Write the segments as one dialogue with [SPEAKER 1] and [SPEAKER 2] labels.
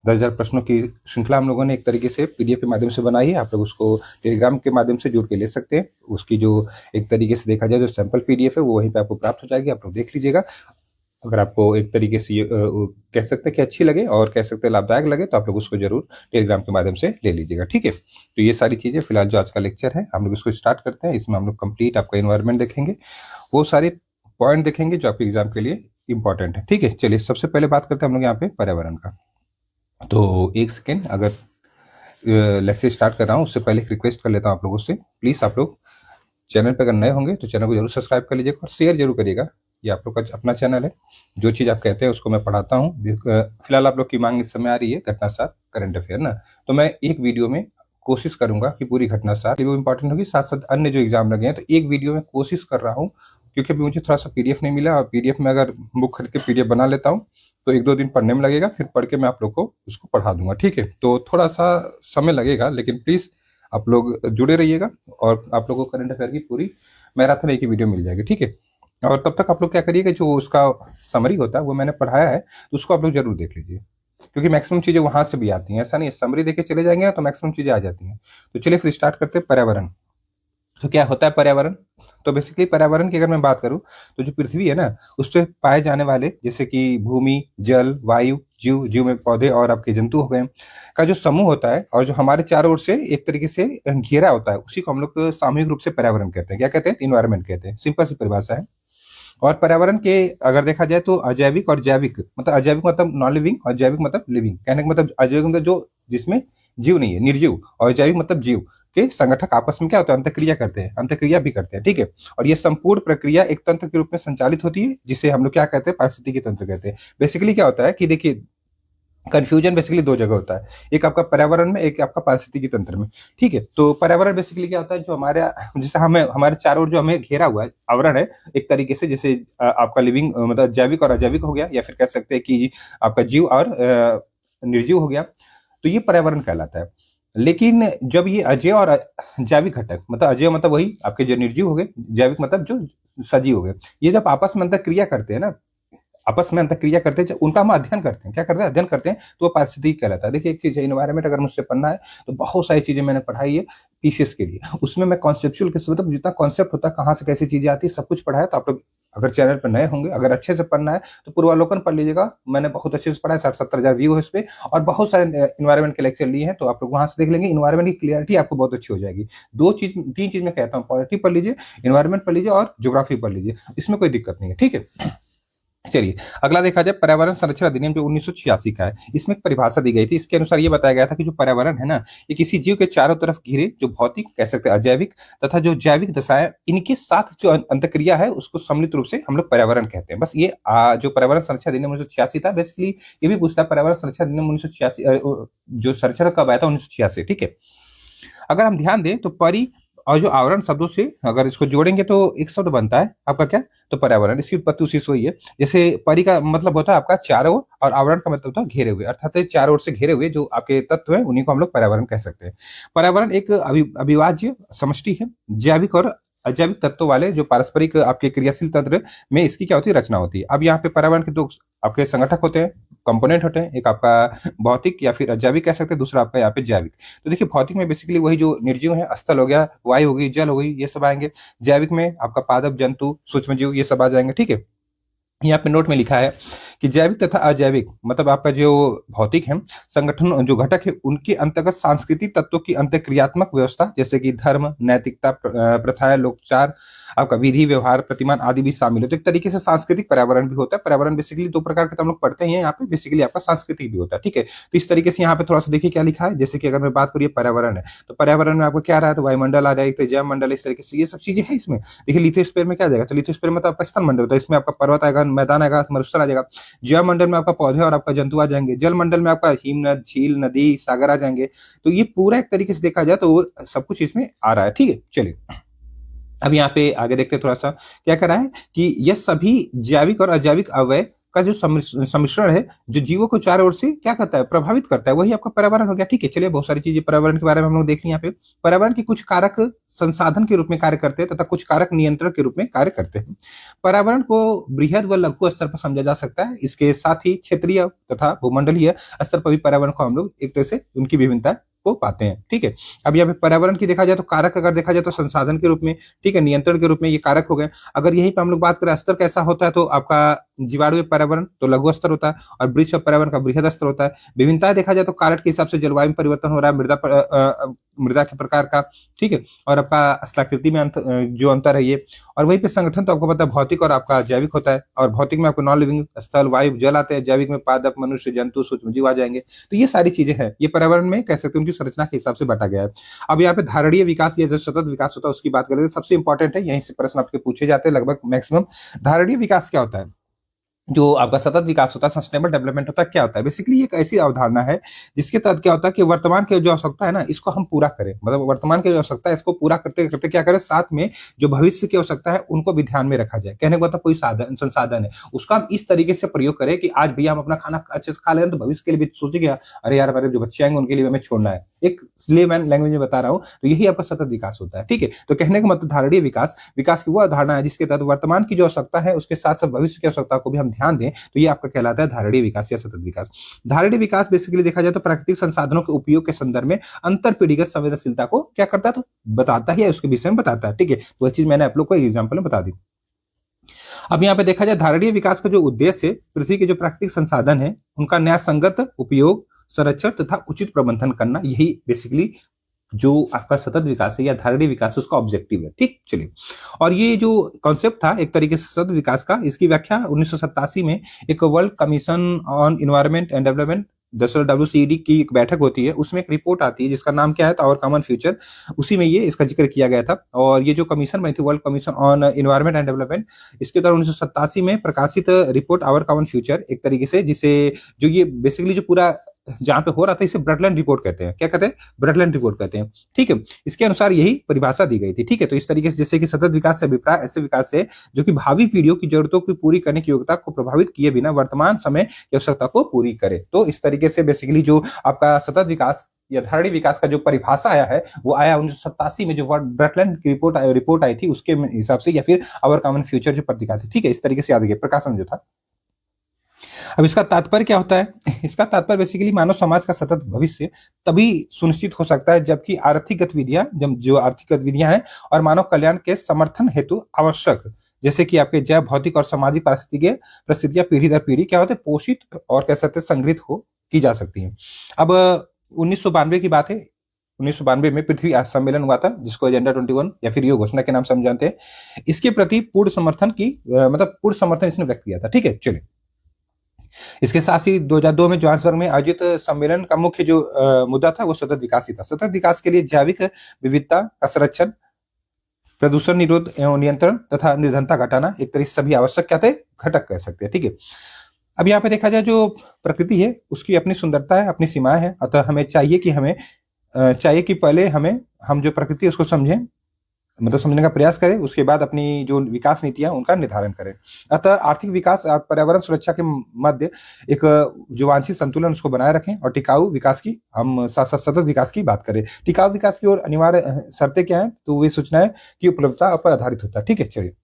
[SPEAKER 1] 10,000 प्रश्नों की श्रृंखला हम लोगों ने एक तरीके से पीडीएफ के माध्यम से बनाई है। आप लोग उसको टेलीग्राम के माध्यम से जुड़ के ले सकते हैं। उसकी जो एक तरीके से देखा जाए जो सैंपल पीडीएफ है वो वहीं पे आपको प्राप्त हो जाएगी, आप लोग देख लीजिएगा। अगर आपको एक तरीके से कह सकते हैं कि अच्छी लगे और कह सकते हैं लाभदायक लगे तो आप लोग उसको जरूर टेलीग्राम के माध्यम से ले लीजिएगा, ठीक है। तो ये सारी चीज़ें फिलहाल जो आज का लेक्चर है हम लोग इसको स्टार्ट करते हैं। इसमें हम लोग कंप्लीट आपका एनवायरनमेंट देखेंगे, वो सारे पॉइंट देखेंगे जो आपके एग्जाम के लिए इंपॉर्टेंट है, ठीक है। चलिए सबसे पहले बात करते हैं हम लोग यहाँ पे पर्यावरण का। तो एक सेकेंड, अगर लेक्चर स्टार्ट कर रहा हूँ उससे पहले एक रिक्वेस्ट कर लेता हूँ आप लोगों से, प्लीज़ आप लोग चैनल पर अगर नए होंगे तो चैनल को जरूर सब्सक्राइब कर लीजिएगा और शेयर जरूर करिएगा। ये आप लोग का अपना चैनल है, जो चीज़ आप कहते हैं उसको मैं पढ़ाता हूँ। फिलहाल आप लोग की मांग इस समय आ रही है घटनासार करंट अफेयर ना, तो मैं एक वीडियो में कोशिश करूंगा कि पूरी घटनासार वो इंपॉर्टेंट होगी, साथ साथ अन्य जो एग्जाम लगे हैं तो एक वीडियो में कोशिश कर रहा हूँ, क्योंकि अभी मुझे थोड़ा सा पीडीएफ नहीं मिला और पीडीएफ में अगर बुक खरीद के पीडीएफ बना लेता हूँ तो 1-2 दिन पढ़ने में लगेगा, फिर पढ़ के मैं आप लोग को उसको पढ़ा दूंगा, ठीक है। तो थोड़ा सा समय लगेगा, लेकिन प्लीज़ आप लोग जुड़े रहिएगा और आप लोगों को करंट अफेयर की पूरी मैराथन एक ही वीडियो मिल जाएगी, ठीक है। और तब तक आप लोग क्या करिएगा, जो उसका समरी होता है वो मैंने पढ़ाया है तो उसको आप लोग जरूर देख लीजिए, क्योंकि मैक्सिमम चीज़ें वहां से भी आती हैं। ऐसा नहीं है समरी देके चले जाएंगे तो मैक्सिमम चीज़ें आ जाती हैं। तो चलिए फिर स्टार्ट करते हैं पर्यावरण। तो क्या होता है पर्यावरण? तो बेसिकली पर्यावरण की अगर मैं बात करूं तो जो पृथ्वी है ना उस पर पाए जाने वाले जैसे कि भूमि, जल, वायु, जीव, जीव में पौधे और आपके जंतु हो गए का जो समूह होता है और जो हमारे चारों ओर से एक तरीके से घेरा होता है, उसी को हम लोग सामूहिक रूप से पर्यावरण कहते हैं। क्या कहते हैं? इन्वायरमेंट कहते हैं। सिंपल सी परिभाषा है। और पर्यावरण के अगर देखा जाए तो अजैविक और जैविक, मतलब अजैविक मतलब नॉन लिविंग और जैविक मतलब लिविंग। कहने का मतलब अजैविक मतलब जो जिसमें जीव नहीं है, निर्जीव, और जैविक मतलब जीव के संगठक आपस में क्या होता है, अंतक्रिया करते हैं, अंतक्रिया भी करते हैं, ठीक है। और ये संपूर्ण प्रक्रिया एक तंत्र के रूप में संचालित होती है जिसे हम लोग क्या कहते हैं, पारिस्थितिकी तंत्र कहते हैं। बेसिकली क्या होता है कि देखिए कंफ्यूजन बेसिकली दो जगह होता है, एक आपका पर्यावरण में, एक आपका पारिस्थितिकी तंत्र में, ठीक है। तो पर्यावरण बेसिकली क्या होता है, जो हमारे जैसे हमें हमारे चारों ओर जो हमें घेरा हुआ है आवरण है एक तरीके से, जैसे आपका लिविंग मतलब जैविक और अजैविक हो गया, या फिर कह सकते हैं कि आपका जीव और निर्जीव हो गया, तो ये पर्यावरण कहलाता है। लेकिन जब ये अजैव और जैविक घटक, मतलब अजैव मतलब वही आपके जो निर्जीव हो गए, जैविक मतलब जो सजीव हो गए, ये जब आपस में अंतर क्रिया करते हैं ना, आपस में अंतक्रिया करते हैं, जब उनका हम अध्ययन करते हैं, क्या करते हैं, अध्ययन करते हैं, तो वो पारिस्थितिकी कहलाता है। देखिए एक चीज है, इन्वायरमेंट अगर मुझसे पढ़ना है तो बहुत सारी चीजें मैंने पढ़ाई है पीसीएस के लिए, उसमें मैं कॉन्सेप्चुअल के मतलब जितना कॉन्सेप्ट होता है, कहाँ से कैसी चीजें आती है, सब कुछ पढ़ा है। तो आप लोग अगर चैनल पर नए होंगे, अगर अच्छे से पढ़ना है तो पूर्वावलोकन पढ़ लीजिएगा, मैंने बहुत अच्छे से पढ़ा है, 60-70 हजार व्यू है इस पे, और बहुत सारे इन्वायरमेंट के लेक्चर लिए हैं, तो आप लोग वहां से देख लेंगे। इन्वायरमेंट की क्लियरिटी आपको बहुत अच्छी हो जाएगी। 2 चीज 3 चीज मैं कहता हूँ, पॉलिटी पढ़ लीजिए, इन्वायरमेंट पढ़ लीजिए और ज्योग्राफी पढ़ लीजिए, इसमें कोई दिक्कत नहीं है, ठीक है। चलिए अगला देखा जाए, पर्यावरण संरक्षण अधिनियम जो 1986 का है, इसमें एक परिभाषा दी गई थी। इसके अनुसार ये बताया गया था कि जो पर्यावरण है ना, ये किसी जीव के चारों तरफ घिरे जो भौतिक कह सकते हैं अजैविक तथा जो जैविक दशाएं, इनके साथ जो अंतक्रिया है उसको सम्मिलित रूप से हम लोग पर्यावरण कहते हैं। बस ये जो पर्यावरण संरक्षण अधिनियम 1986 था, बेसिकली ये भी पूछता है पर्यावरण संरक्षण अधिनियम 1986 जो संरक्षण कब आया था, 1986, ठीक है। अगर हम ध्यान दें तो परि और जो आवरण शब्दों से अगर इसको जोड़ेंगे तो एक शब्द बनता है आपका क्या, तो पर्यावरण। इसकी उत्पत्ति उसी से हुई है। जैसे परि का मतलब होता है आपका चारों ओर, और आवरण का मतलब होता है घेरे हुए, अर्थात चारों ओर से घेरे हुए जो आपके तत्व हैं उन्हीं को हम लोग पर्यावरण कह सकते हैं। पर्यावरण एक अविभाज्य समष्टि है, जैविक और अजैविक तत्वों वाले जो पारस्परिक आपके क्रियाशील तंत्र में इसकी क्या होती है, रचना होती है। अब यहाँ पे पर्यावरण के 2 आपके संगठक होते हैं, कंपोनेंट होते हैं, एक आपका भौतिक या फिर अजैविक कह सकते हैं, दूसरा आपका यहाँ पे जैविक। तो देखिए भौतिक में बेसिकली वही जो निर्जीव है, स्थल हो गया, वायु हो गई, जल हो गई, ये सब आएंगे। जैविक में आपका पादप, जंतु, सूक्ष्म जीव, ये सब आ जाएंगे, ठीक है। यहाँ पे नोट में लिखा है कि जैविक तथा अजैविक मतलब आपका जो भौतिक है संगठन जो घटक है, उनके अंतर्गत सांस्कृतिक तत्वों की अंतःक्रियात्मक व्यवस्था जैसे कि धर्म, नैतिकता, प्रथाएं, लोकचार, आपका विधि व्यवहार, प्रतिमान आदि भी शामिल है। तो एक तरीके से सांस्कृतिक पर्यावरण भी होता है। पर्यावरण बेसिकली 2 प्रकार के हम लोग पढ़ते हैं यहाँ पे, बेसिकली आपका सांस्कृतिक भी होता है, ठीक है। तो इस तरीके से यहाँ पे थोड़ा सा देखिए क्या लिखा है। जैसे कि अगर मैं बात करिए पर्यावरण है, तो पर्यावरण में आपको क्या रहा है, तो वायुमंडल आ जाएगा, जैव मंडल, इस तरीके से ये सब चीजें हैं इसमें। देखिए लिथोस्फीयर में क्या जाएगा, तो लिथोस्फीयर में तो आपका स्थल मंडल होता है, इसमें आपका पर्वत आएगा, मैदान आएगा, मरुस्थल आ जाएगा। जैव मंडल में आपका पौधे और आपका जंतु आ जाएंगे। जल मंडल में आपका हिमनद, झील, नदी, सागर आ जाएंगे। तो ये पूरा एक तरीके से देखा जाए तो सब कुछ इसमें आ रहा है, ठीक है। चलिए अब यहाँ पे आगे देखते हैं थोड़ा सा क्या कर रहा है कि यह सभी जैविक और अजैविक अवयव का जो सम्मिश्रण है, जो जीवों को चारों ओर से क्या करता है, प्रभावित करता है, वही आपका पर्यावरण हो गया। ठीक है, चलिए बहुत सारी चीजें पर्यावरण के बारे में हम लोग देख लें। यहाँ पे पर्यावरण के कुछ कारक संसाधन के रूप में कार्य करते हैं तथा कुछ कारक नियंत्रण के रूप में कार्य करते हैं। पर्यावरण को बृहद व लघु स्तर पर समझा जा सकता है। इसके साथ ही क्षेत्रीय तथा भूमंडलीय स्तर पर भी पर्यावरण को हम लोग एक तरह से उनकी विभिन्नता को पाते हैं। ठीक है, अब यहाँ पे पर्यावरण की देखा जाए तो कारक अगर देखा जाए तो संसाधन के रूप में, ठीक है, नियंत्रण के रूप में ये कारक हो गए। अगर यहीं पे हम लोग बात करें स्तर कैसा होता है, तो आपका जीवाणु पर्यावरण तो लघु स्तर होता है और वृक्ष पर्यावरण का बृहद स्तर होता है। विभिन्नता देखा जाए तो कारक के हिसाब से जलवायु में परिवर्तन हो रहा है, मृदा के प्रकार का, ठीक है, और आपका स्थलाकृति में जो अंतर है ये। और वहीं पे संगठन तो आपको पता है भौतिक और आपका जैविक होता है, और भौतिक में आपको नॉन लिविंग स्थल, वायु, जल आते हैं, जैविक में पादप, मनुष्य, जंतु, सूक्ष्मजीव आ जाएंगे। तो ये सारी चीजें हैं, ये पर्यावरण में कह सकते हैं उनकी संरचना के हिसाब से बांटा गया है। अब यहाँ पे धारणीय विकास या जो सतत विकास होता है उसकी बात करें, सबसे इंपॉर्टेंट है, यहीं से प्रश्न आपके पूछे जाते हैं लगभग मैक्सिमम। धारणीय विकास क्या होता है, जो आपका सतत विकास होता है, सस्टेनेबल डेवलपमेंट होता है, क्या होता है? बेसिकली एक ऐसी अवधारणा है जिसके तहत क्या होता है कि वर्तमान की जो आवश्यकता है ना, इसको हम पूरा करें, मतलब वर्तमान की जो आवश्यकता है इसको पूरा करते करते क्या करें, साथ में जो भविष्य की आवश्यकता है उनको भी ध्यान में रखा जाए। कहने का मतलब कोई साधन संसाधन है उसका हम इस तरीके से प्रयोग करें कि आज भैया हम अपना खाना अच्छे से खा ले रहे हैं तो भविष्य के लिए भी सोचेंगे अरे यार हमारे जो बच्चे आएंगे उनके लिए हमें छोड़ना है। एक लेमैन लैंग्वेज में बता रहा हूं, तो यही आपका सतत विकास होता है। ठीक है, तो कहने का मतलब धारणीय विकास, विकास की वो अवधारणा है जिसके तहत वर्तमान की जो आवश्यकता है उसके साथ साथ भविष्य की आवश्यकता को भी हम ध्यान दें, तो ये आपका कहलाता है धारणीय विकास या सतत विकास। धारणीय विकास बेसिकली देखा जाए तो प्राकृतिक संसाधनों के उपयोग के संदर्भ में अंतर पीढ़ीगत संवेदनशीलता को क्या करता है, तो बताता ही है, उसके विषय में बताता है। ठीक है, तो वह चीज मैंने आप लोग को एग्जाम्पल में बता दी। अब यहाँ पे देखा जाए धारणीय विकास का जो उद्देश्य है, पृथ्वी के जो प्राकृतिक संसाधन है उनका न्याय संगत उपयोग, संरक्षण तथा उचित प्रबंधन करना, यही बेसिकली जो आपका सतत विकास है या धारणीय विकास है उसका ऑब्जेक्टिव है। ठीक, चलिए, और ये जो कॉन्सेप्ट था एक तरीके से सतत विकास का, इसकी व्याख्या 1987 में एक world commission on environment and development, दरअसल WCED की एक बैठक होती है, उसमें एक रिपोर्ट आती है जिसका नाम क्या है, आवर कॉमन फ्यूचर, उसी में ये इसका जिक्र किया गया था। और ये जो कमीशन बनी थी world commission on environment and development, इसके द्वारा 1987 में प्रकाशित रिपोर्ट आवर कॉमन फ्यूचर, एक तरीके से जिसे जो ये बेसिकली जो पूरा जहां पे हो रहा था इसे ब्रटलैंड रिपोर्ट कहते हैं। क्या कहते हैं? ब्रटलैंड रिपोर्ट कहते हैं। ठीक है, इसके अनुसार यही परिभाषा दी गई थी। ठीक है, तो इस तरीके से जैसे कि सतत विकास से अभिप्राय ऐसे विकास से जो कि भावी पीढ़ियों की जरूरतों को पूरी करने की योग्यता को प्रभावित किए बिना वर्तमान समय की आवश्यकता को पूरी करे। तो इस तरीके से बेसिकली जो आपका सतत विकास या धारणीय विकास का जो परिभाषा आया है वो आया 1987 में, जो ब्रटलैंड की रिपोर्ट आई थी उसके हिसाब से, या फिर आवर कॉमन फ्यूचर जो पत्रिका थी। ठीक है, इस तरीके से याद रखिए प्रकाशन जो था। अब इसका तात्पर्य क्या होता है? इसका तात्पर्य बेसिकली मानव समाज का सतत भविष्य तभी सुनिश्चित हो सकता है जबकि आर्थिक गतिविधियां, जो आर्थिक गतिविधियां हैं और मानव कल्याण के समर्थन हेतु आवश्यक, जैसे कि आपके जैव भौतिक और सामाजिक परिस्थितियां पीढ़ी दर पीढ़ी क्या होते हैं, पोषित और कह सकते हैं संग्रहित हो की जा सकती है। अब 1992 की बात है, 1992 में पृथ्वी सम्मेलन हुआ था जिसको एजेंडा 21 या फिर योग घोषणा के नाम से हम जानते हैं। इसके प्रति पूर्ण समर्थन इसने व्यक्त किया था। ठीक है, चलिए, इसके साथ ही 2002 में जोहान्सबर्ग में आयोजित सम्मेलन का मुख्य जो मुद्दा था वो सतत विकास ही था। सतत विकास के लिए जैविक विविधता का संरक्षण, प्रदूषण निरोध एवं नियंत्रण तथा निर्धनता घटाना एक तरह से सभी आवश्यक क्या थे, घटक कह सकते हैं। ठीक है, अब यहाँ पे देखा जाए जो प्रकृति है उसकी अपनी सुंदरता है, अपनी सीमाएं हैं, अतः हमें चाहिए कि पहले हम जो प्रकृति है उसको समझें, मतलब समझने का प्रयास करें, उसके बाद अपनी जो विकास नीतियां उनका निर्धारण करें। अतः आर्थिक विकास और पर्यावरण सुरक्षा के मध्य एक जो वांछित संतुलन उसको बनाए रखें, और टिकाऊ विकास की हम सतत विकास की बात करें। टिकाऊ विकास की ओर अनिवार्य शर्तें क्या है, तो वे सूचनाएं की उपलब्धता पर आधारित होता है। ठीक है, चलिए,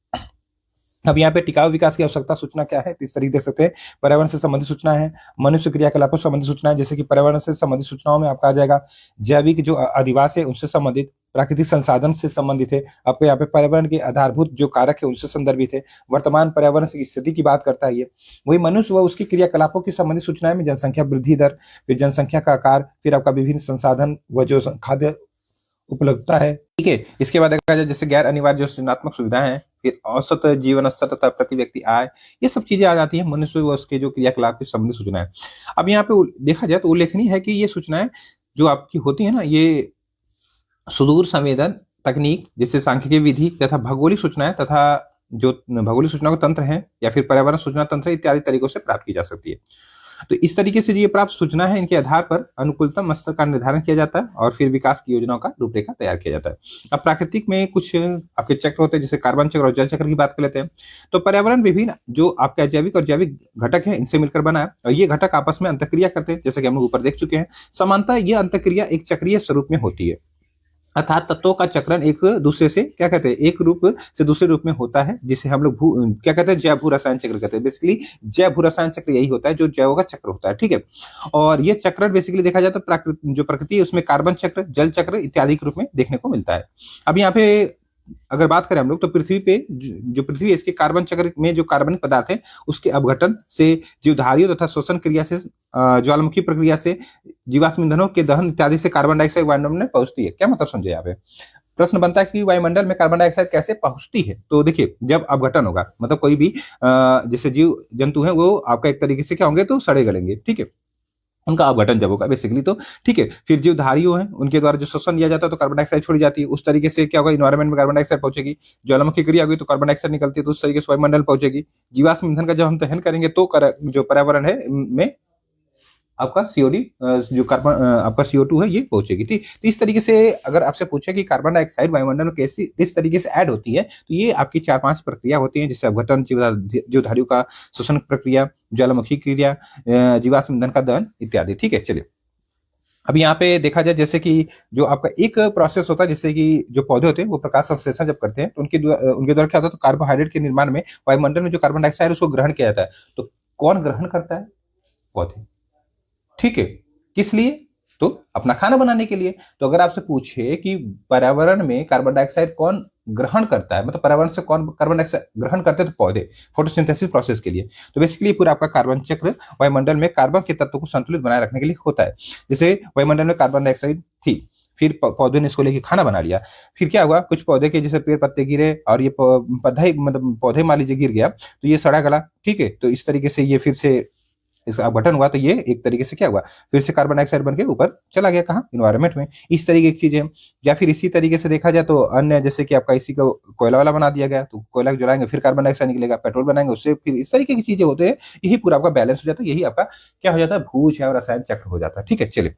[SPEAKER 1] अब यहाँ पे टिकाऊ विकास की आवश्यकता सूचना क्या है, इस तरीके देख सकते हैं। पर्यावरण से संबंधित सूचना है, मनुष्य क्रियाकलापों से संबंधित सूचना है, जैसे कि पर्यावरण से संबंधित सूचनाओं में आपका आ जाएगा जैविक जो अधिवास है उनसे संबंधित, प्राकृतिक संसाधन से संबंधित है, आपको यहाँ पे पर्यावरण के आधारभूत जो कारक है उनसे संदर्भित है, वर्तमान पर्यावरण की स्थिति की बात करता है ये। वही मनुष्य व उसकी क्रियाकलापों की संबंधित सूचनाएं में जनसंख्या वृद्धि दर, फिर जनसंख्या का आकार, फिर आपका विभिन्न संसाधन व जो खाद्य उपलब्धता है। ठीक है, इसके बाद देखा जाए जैसे गैर अनिवार्य जो सृजनात्मक सुविधाएं हैं, फिर औसत जीवन स्तर तथा प्रति व्यक्ति आय, ये सब चीजें आ जाती है मनुष्य व उसके जो क्रियाकलाप की संबंधित सूचनाएं। अब यहाँ पे देखा जाए तो उल्लेखनीय है कि ये सूचनाएं जो आपकी होती है ना, ये सुदूर संवेदन तकनीक जैसे सांख्यिकीय विधि तथा भौगोलिक सूचनाएं तथा जो भौगोलिक सूचना के तंत्र हैं या फिर पर्यावरण सूचना तंत्र इत्यादि तरीकों से प्राप्त की जा सकती है। तो इस तरीके से जो ये प्राप्त सूचना है, इनके आधार पर अनुकूलतम स्तर का निर्धारण किया जाता है और फिर विकास की योजनाओं का रूपरेखा तैयार किया जाता है। अब प्राकृतिक में कुछ आपके चक्र होते हैं, जैसे कार्बन चक्र और जल चक्र की बात कर लेते हैं। तो पर्यावरण विभिन्न जो आपके अजैविक और जैविक घटक है, इनसे मिलकर बना है और ये घटक आपस में अंतःक्रिया करते हैं, जैसे कि हम लोग ऊपर देख चुके हैं। सामान्यतः ये अंतःक्रिया एक चक्रीय स्वरूप में होती है, अर्थात तत्वों का चक्रण एक दूसरे से क्या कहते हैं, एक रूप से दूसरे रूप में होता है, जिसे हम लोग क्या कहते हैं, जैव भू रसायन चक्र कहते हैं। बेसिकली जैव भू रसायन चक्र यही होता है, जो जैव का चक्र होता है, ठीक है। और ये चक्र बेसिकली देखा जाए तो जो प्रकृति है उसमें कार्बन चक्र, जल चक्र इत्यादि के रूप में देखने को मिलता है। अब यहाँ पे अगर बात करें हम लोग, तो पृथ्वी पे जो पृथ्वी है, इसके कार्बन चक्र में जो कार्बनिक पदार्थ है उसके अपघटन से, जीवधारियों तथा श्वसन क्रिया से, ज्वालामुखी प्रक्रिया से, जीवाश्म ईंधनों के दहन इत्यादि से कार्बन डाइऑक्साइड वायुमंडल में पहुंचती है। क्या मतलब समझे यहाँ पे? प्रश्न बनता है कि वायुमंडल में कार्बन डाइऑक्साइड कैसे पहुंचती है। तो देखिए, जब अपघटन होगा, मतलब कोई भी जैसे जीव जंतु है वो आपका एक तरीके से क्या होंगे, तो सड़े गलेंगे, ठीक है, उनका अपघटन जब होगा बेसिकली, तो ठीक है। फिर जीवधारियों हैं, उनके द्वारा जो श्वसन लिया जाता है तो कार्बन डाइऑक्साइड छोड़ी जाती है, उस तरीके से क्या होगा, इन्वायरमेंट में कार्बन डाइऑक्साइड पहुंचेगी। ज्वालामुखी क्रिया होगी तो कार्बन डाइऑक्साइड निकलती है, तो उस तरीके से वायुमंडल पहुंचेगी। जीवाश्म ईंधन का जब हम दहन करेंगे तो जो पर्यावरण है में आपका सीओडी, जो कार्बन आपका CO2 है, ये पहुंचेगी, ठीक। तो इस तरीके से अगर आपसे पूछे कि कार्बन डाइऑक्साइड वायुमंडल में कैसी किस तरीके से ऐड होती है, तो ये आपकी 4-5 प्रक्रिया होती है, जैसे अपघटन, जीवधारियों का श्वसन प्रक्रिया, ज्वालामुखी क्रिया, जीवाश्म ईंधन का दहन इत्यादि, ठीक है। चलिए, अब यहाँ पे देखा जाए, जैसे कि जो आपका एक प्रोसेस होता है, जैसे कि जो पौधे होते हैं वो प्रकाश संश्लेषण जब करते हैं तो उनके द्वारा क्या होता है, तो कार्बोहाइड्रेट के निर्माण में वायुमंडल में जो कार्बन डाइऑक्साइड है उसको ग्रहण किया जाता है। तो कौन ग्रहण करता है? पौधे, ठीक है। किस लिए? तो अपना खाना बनाने के लिए। तो अगर आपसे पूछे कि पर्यावरण में कार्बन डाइऑक्साइड कौन ग्रहण करता है, मतलब पर्यावरण से कौन कार्बन डाइऑक्साइड ग्रहण करते हैं, तो पौधे, फोटोसिंथेसिस प्रोसेस के लिए। तो बेसिकली पूरा आपका कार्बन चक्र वायुमंडल में कार्बन के तत्व को संतुलित बनाए रखने के लिए होता है। जैसे वायुमंडल में कार्बन डाइऑक्साइड थी, फिर पौधे ने इसको लेके खाना बना लिया, फिर क्या हुआ, कुछ पौधे के जैसे पेड़ पत्ते गिरे और ये पौधा मतलब पौधे मान लीजिए गिर गया, तो ये सड़ा गला, ठीक है। तो इस तरीके से ये फिर से इसका अपघटन हुआ, तो ये एक तरीके से क्या हुआ, फिर से कार्बन डाइऑक्साइड बन के ऊपर चला गया, कहाँ, इन्वायरमेंट में। इस तरीके की चीजें। या फिर इसी तरीके से देखा जाए तो अन्य, जैसे कि आपका इसी को कोयला वाला बना दिया गया, तो कोयला जलाएंगे फिर कार्बन डाइऑक्साइड निकलेगा, पेट्रोल बनाएंगे उससे, फिर इस तरीके की चीजें होते हैं। यही पूरा आपका बैलेंस हो जाता है, यही आपका क्या हो जाता है, भूज है और रसायन चक्र हो जाता है, ठीक है। चलिए,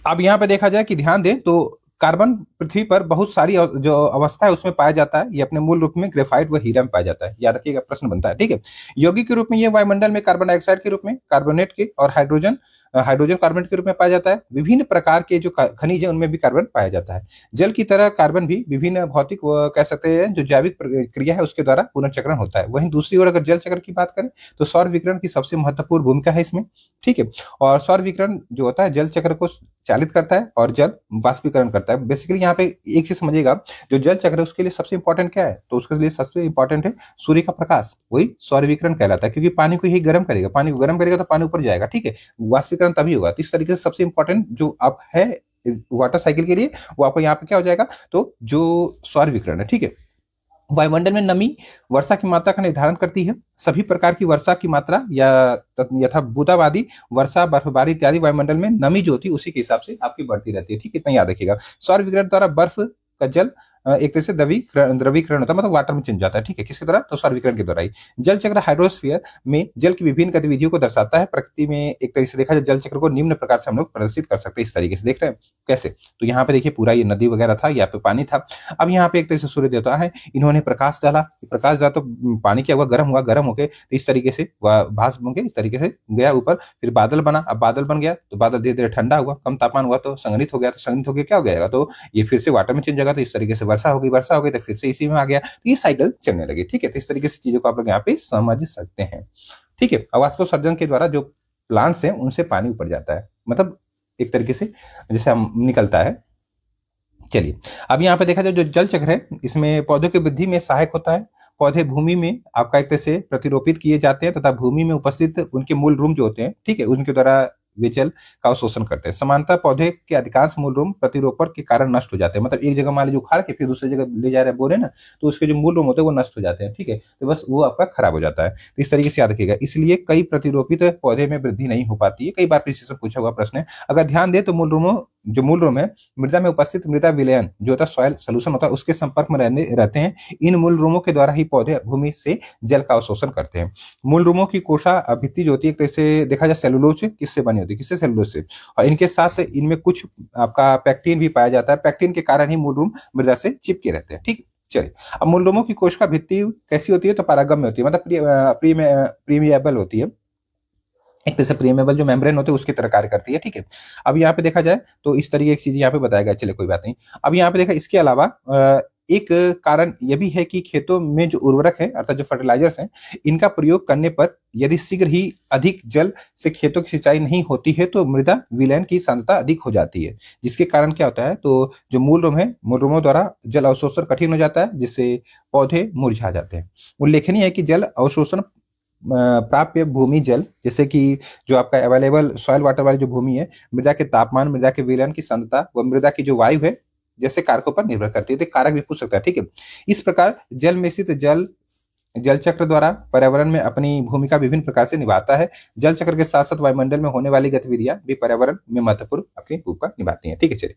[SPEAKER 1] अब यहाँ पे देखा जाए कि ध्यान दें तो कार्बन पृथ्वी पर बहुत सारी जो अवस्था है उसमें पाया जाता है। ये अपने मूल रूप में ग्रेफाइट व हीरा में पाया जाता है, याद रखिएगा, प्रश्न बनता है, ठीक है। यौगिक के रूप में ये वायुमंडल में कार्बन डाइऑक्साइड के रूप में, कार्बोनेट के और हाइड्रोजन कार्बोनेट के रूप में पाया जाता है। विभिन्न प्रकार के जो खनिज है उनमें भी कार्बन पाया जाता है। जल की तरह कार्बन भी विभिन्न भौतिक कह सकते हैं जो जैविक क्रिया है उसके द्वारा पुनर्चक्रण होता है। वहीं दूसरी ओर अगर जल चक्र की बात करें तो सौर विकिरण की सबसे महत्वपूर्ण भूमिका है इसमें, ठीक है। और सौर विकिरण जो होता है जल चक्र को चालित करता है और जल वाष्पीकरण करता है। बेसिकली यहाँ पे एक चीज समझिएगा, जो जल चक्र है उसके लिए सबसे इंपॉर्टेंट क्या है, तो उसके लिए सबसे इंपॉर्टेंट है सूर्य का प्रकाश, वही सौर विकिरण कहलाता है, क्योंकि पानी को ही गर्म करेगा, पानी को गर्म करेगा तो पानी ऊपर जाएगा, ठीक है, वाष्पीकरण तभी होगा। तो इस तरीके से सबसे इंपॉर्टेंट जो आप है वाटर साइकिल के लिए, वो आपको यहाँ पे क्या हो जाएगा, तो जो सौर विकिरण है, ठीक है। वायुमंडल में नमी वर्षा की मात्रा का निर्धारण करती है। सभी प्रकार की वर्षा की मात्रा या यथा बूंदाबांदी, वर्षा, बर्फबारी इत्यादि वायुमंडल में नमी जो होती है उसी के हिसाब से आपकी बढ़ती रहती है, ठीक है, इतना याद रखिएगा। सौर विकिरण द्वारा बर्फ का जल एक तरह से द्रवीकरण होता है, मतलब वाटर में चेंज जाता है, ठीक है, किसके द्वारा, तो सौर विकिरण के द्वारा ही। जल चक्र हाइड्रोस्फीयर में जल की विभिन्न गतिविधियों को दर्शाता है। प्रकृति में एक तरीके से देखा जाए जल चक्र को निम्न प्रकार से हम लोग प्रदर्शित कर सकते हैं, इस तरीके से देख रहे हैं कैसे। तो यहाँ पे देखिए पूरा ये नदी वगैरह था, यहाँ पे पानी था। अब यहाँ पे एक तरह से सूर्य देवता है, इन्होंने प्रकाश डाला तो पानी क्या हुआ, गर्म होके इस तरीके से भास बन के इस तरीके से गया ऊपर, फिर बादल बना। अब बादल बन गया तो बादल धीरे धीरे ठंडा हुआ, कम तापमान हुआ तो संघनित हो गया, तो संघनित होकर क्या हो गया, तो ये फिर से वाटर में चेंज होगा, तो इस तरीके से वर्षा हो गई तो फिर से इसी में आ गया, तो ये साइकिल चलने लगी, ठीक है। तो इस तरीके से चीजों को आप लोग यहाँ पे समझ सकते हैं, ठीक है। वाष्पोत्सर्जन के द्वारा जो प्लांट्स हैं उनसे पानी ऊपर जाता है, मतलब एक तरीके से जैसे हम निकलता है। चलिए, अब यहाँ पे देखा जाए जो जल चक्र है इसमें पौधों की वृद्धि में सहायक होता है। पौधे भूमि में आपका एक तरह से प्रतिरोपित किए जाते हैं तथा भूमि में उपस्थित उनके मूल रूम जो होते हैं, ठीक है, उनके द्वारा वे जल का अवशोषण करते हैं। सामान्यतः पौधे के अधिकांश मूल रूम प्रतिरोपण के कारण नष्ट हो जाते हैं। मतलब एक जगह मान लीजिए उखाड़ के फिर दूसरी जगह ले जा रहे हैं बोरे ना, तो उसके जो मूल रूम होते हैं वो नष्ट हो जाते हैं। ठीक है, तो बस वो आपका खराब हो जाता है। तो इस तरीके से याद रखिएगा। इसलिए कई प्रतिरोपित पौधे में वृद्धि नहीं हो पाती है। कई बार प्रीसीजन पूछा हुआ प्रश्न है। अगर ध्यान दे तो मूल रूम है मृदा में उपस्थित मृदा विलयन जो होता है सॉइल सोल्यूशन होता है उसके संपर्क में रहते हैं। इन मूल रूमों के द्वारा ही पौधे भूमि से जल का अवशोषण करते हैं। मूल रूमों की कोशा भित्ति जो होती है, जैसे देखा जाए सेलुलोज किससे बनी होती है, किससे, सेलुलोज से। और इनके साथ इनमें कुछ आपका पैक्टिन भी पाया जाता है। पैक्टिन के कारण ही मूल रूम मृदा से चिपके रहते हैं। ठीक, चलिए। अब मूल रूमों की कोशिका भित्ति कैसी होती है, तो पारगम्य होती है, मतलब प्रीमिएबल होती है। एक तरह से प्रीमेबल जो मेम्ब्रेन होते हैं उसकी तरह कार्य करती है। ठीक है, अब यहाँ पे देखा जाए तो इस तरीके की चीज यहाँ पे बताया गया। चले कोई बात नहीं। अब यहाँ पे देखा इसके अलावा एक कारण यह भी है कि खेतों में जो उर्वरक है अर्थात जो फर्टिलाइजर्स हैं इनका प्रयोग करने पर यदि शीघ्र ही अधिक जल से खेतों की सिंचाई नहीं होती है तो मृदा विलयन की सांद्रता अधिक हो जाती है, जिसके कारण क्या होता है, तो जो मूल रूम है मूल रूमों द्वारा जल अवशोषण कठिन हो जाता है जिससे पौधे मुरझा जाते हैं। उल्लेखनीय है कि जल अवशोषण प्राप्य भूमि जल जैसे कि जो आपका अवेलेबल सॉइल वाटर वाली जो भूमि है मृदा के तापमान, मृदा के विलयन की सांद्रता व मृदा की जो वायु है जैसे कारकों पर निर्भर करती है। तो कारक भी पूछ सकता है। ठीक है, इस प्रकार जल में स्थित जल चक्र द्वारा पर्यावरण में अपनी भूमिका विभिन्न प्रकार से निभाता है। जल चक्र के साथ साथ वायुमंडल में होने वाली गतिविधियां भी पर्यावरण में महत्वपूर्ण अपनी भूमिका निभाती हैं। ठीक है, चलिए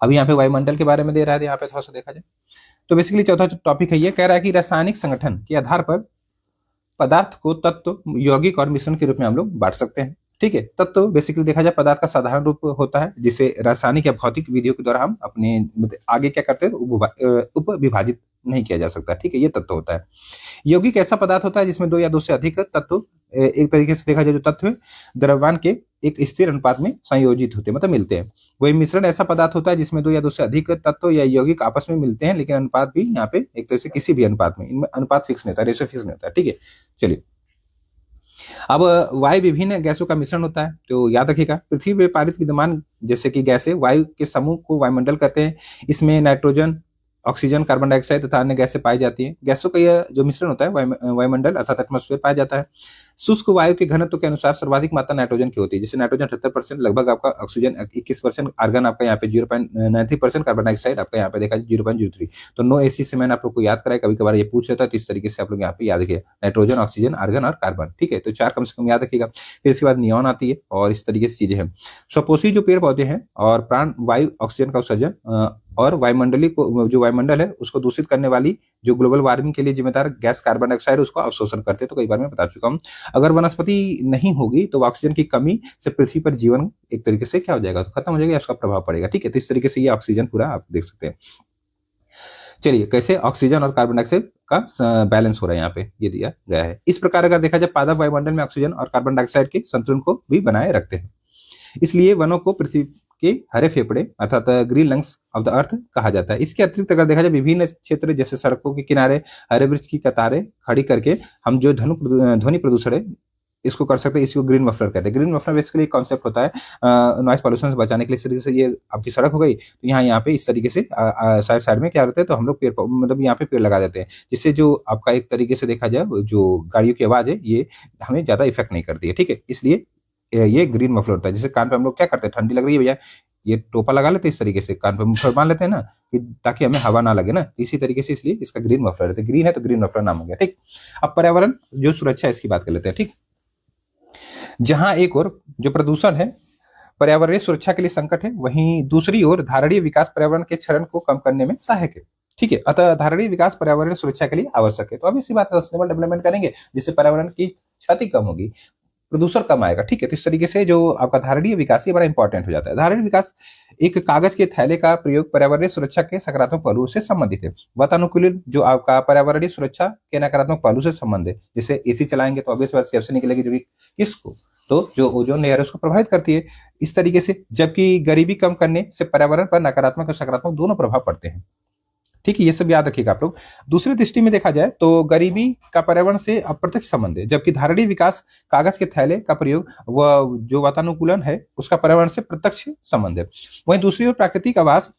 [SPEAKER 1] अभी यहाँ पे वायुमंडल के बारे में दे रहा है, यहाँ पे थोड़ा सा देखा जाए तो बेसिकली चौथा टॉपिक है ये, कह रहा है कि रासायनिक संगठन के आधार पर पदार्थ को तत्व, यौगिक और मिश्रण के रूप में हम लोग बांट सकते हैं। ठीक है, तत्व बेसिकली देखा जाए पदार्थ का साधारण रूप होता है जिसे रासायनिक या भौतिक विधियों के द्वारा हम अपने आगे क्या करते हैं, उप विभाजित नहीं किया जा सकता। ठीक है, ये तत्व होता है। यौगिक ऐसा पदार्थ होता है जिसमें दो या दो से अधिक तत्व एक तरीके से देखा जाए जो तत्व द्रव्यमान के एक स्थिर अनुपात में संयोजित होते हैं, मतलब मिलते हैं। वही मिश्रण ऐसा पदार्थ होता है जिसमें दो या दो से अधिक तत्व या यौगिक आपस में मिलते हैं, लेकिन अनुपात भी यहाँ पे एक तरह से किसी भी अनुपात में, इनमें अनुपात फिक्स नहीं होता, रेशो फिक्स नहीं होता। ठीक है, चलिए अब वायु विभिन्न गैसों का मिश्रण होता है। तो याद रखिएगा पृथ्वी पे पारित विद्यमान जैसे कि गैसें वायु के समूह को वायुमंडल कहते हैं। इसमें नाइट्रोजन, ऑक्सीजन, कार्बन डाइऑक्साइड तथा अन्य गैसें पाई जाती हैं। गैसों का यह जो मिश्रण होता है वायुमंडल अर्थात एटमॉस्फेयर पाया जाता है। शुष्क वायु के घनत्व के अनुसार सर्वाधिक मात्रा नाइट्रोजन की होती है, जैसे नाइट्रोजन 78%, लगभग आपका ऑक्सीजन 21%, आर्गन आपका यहाँ पे 0.93%, कार्बन डाइऑक्साइड आपका यहाँ पे देखा 0.03। तो नो एसी से मैंने आप लोग को याद कराया, कभी कभार ये पूछ लेता है तो इस तरीके से आप लोग यहाँ पे याद रखिए, नाइट्रोजन, ऑक्सीजन, आर्गन और कार्बन। ठीक है, तो 4 कम से कम याद रखिएगा। फिर इसके बाद नियॉन आती है और इस तरीके से चीजें हैं। स्वपोषी जो पेड़ पौधे हैं और प्राण वायु ऑक्सीजन का उत्सर्जन और वायुमंडली को जो वायुमंडल है उसको दूषित करने वाली जो ग्लोबल वार्मिंग के लिए जिम्मेदार गैस कार्बन डाइऑक्साइड उसको अवशोषण करते हैं। तो कई बार मैं बता चुका हूं। अगर वनस्पति नहीं होगी तो ऑक्सीजन की कमी से पृथ्वी पर जीवन एक तरीके से क्या हो जाएगा, तो खत्म हो जाएगा, इसका प्रभाव पड़ेगा। ठीक है, तो इस तरीके से ये ऑक्सीजन पूरा आप देख सकते हैं। चलिए कैसे ऑक्सीजन और कार्बन डाइऑक्साइड का बैलेंस हो रहा है यहाँ पे ये दिया गया है। इस प्रकार अगर देखा जाए पादप वायुमंडल में ऑक्सीजन और कार्बन डाइऑक्साइड के संतुलन को भी बनाए रखते हैं। इसलिए वनों को पृथ्वी के हरे फेफड़े अर्थात green lungs of the earth कहा जाता है। इसके अतिरिक्त अगर देखा जाए विभिन्न क्षेत्र जैसे सड़कों के किनारे हरे वृक्ष की कतारें खड़ी करके हम जो ध्वनि प्रदूषण है इसको कर सकते हैं, इसको ग्रीन मफलर कहते हैं। ग्रीन मफलर बेसिकली कॉन्सेप्ट होता है नॉइस पॉल्यूशन से बचाने के लिए। इस तरीके से ये आपकी सड़क हो गई तो यहाँ पे इस तरीके से साइड में क्या होता है, तो हम लोग पेड़ मतलब यहाँ पे पेड़ लगा देते हैं, जिससे जो आपका एक तरीके से देखा जाए जो गाड़ियों की आवाज है ये हमें ज्यादा इफेक्ट नहीं करती है। ठीक है, इसलिए ये ग्रीन मफलर होता है। जैसे कान पे हम लोग क्या करते हैं, ठंडी लग रही है भैया, ये टोपा लगा लेते हैं, इस तरीके से कान पे मफलर बांध लेते हैं ना, कि ताकि हमें हवा ना लगे ना, इसी तरीके से इसलिए इसका ग्रीन मफलर है। ग्रीन है तो ग्रीन मफलर नाम हो गया। ठीक, अब पर्यावरण जो सुरक्षा है इसकी बात कर लेते हैं। ठीक, जहां एक ओर जो प्रदूषण है पर्यावरणीय सुरक्षा के लिए संकट है, वहीं दूसरी ओर धारणीय विकास पर्यावरण के क्षरण को कम करने में सहायक है। ठीक है, अतः धारणीय विकास पर्यावरणीय सुरक्षा के लिए आवश्यक है। तो अब इसी बात सस्टेनेबल डेवलपमेंट करेंगे जिससे पर्यावरण की क्षति कम होगी, प्रदूषण कम आएगा। ठीक है, तो इस तरीके से जो आपका धारणीय विकास ये बड़ा इंपॉर्टेंट हो जाता है। धारणीय विकास एक कागज के थैले का प्रयोग पर्यावरणीय सुरक्षा के सकारात्मक पहलू से संबंधित है। वातानुकूलित जो आपका पर्यावरणीय सुरक्षा के नकारात्मक पहलू से संबंध है। जैसे एसी चलाएंगे तो ऑब्वियस बात सेफ से निकलेगी, जो किसको, तो जो ओजोन लेयर है उसको प्रभावित करती है। इस तरीके से जबकि गरीबी कम करने से पर्यावरण पर नकारात्मक और सकारात्मक दोनों प्रभाव पड़ते हैं। ठीक है, ये सब याद रखिएगा आप लोग। दूसरी दृष्टि में देखा जाए तो गरीबी का पर्यावरण से अप्रत्यक्ष संबंध है, जबकि धारणीय विकास कागज के थैले का प्रयोग व जो वातानुकूलन है उसका पर्यावरण से प्रत्यक्ष संबंध है। वहीं दूसरी ओर प्राकृतिक आवास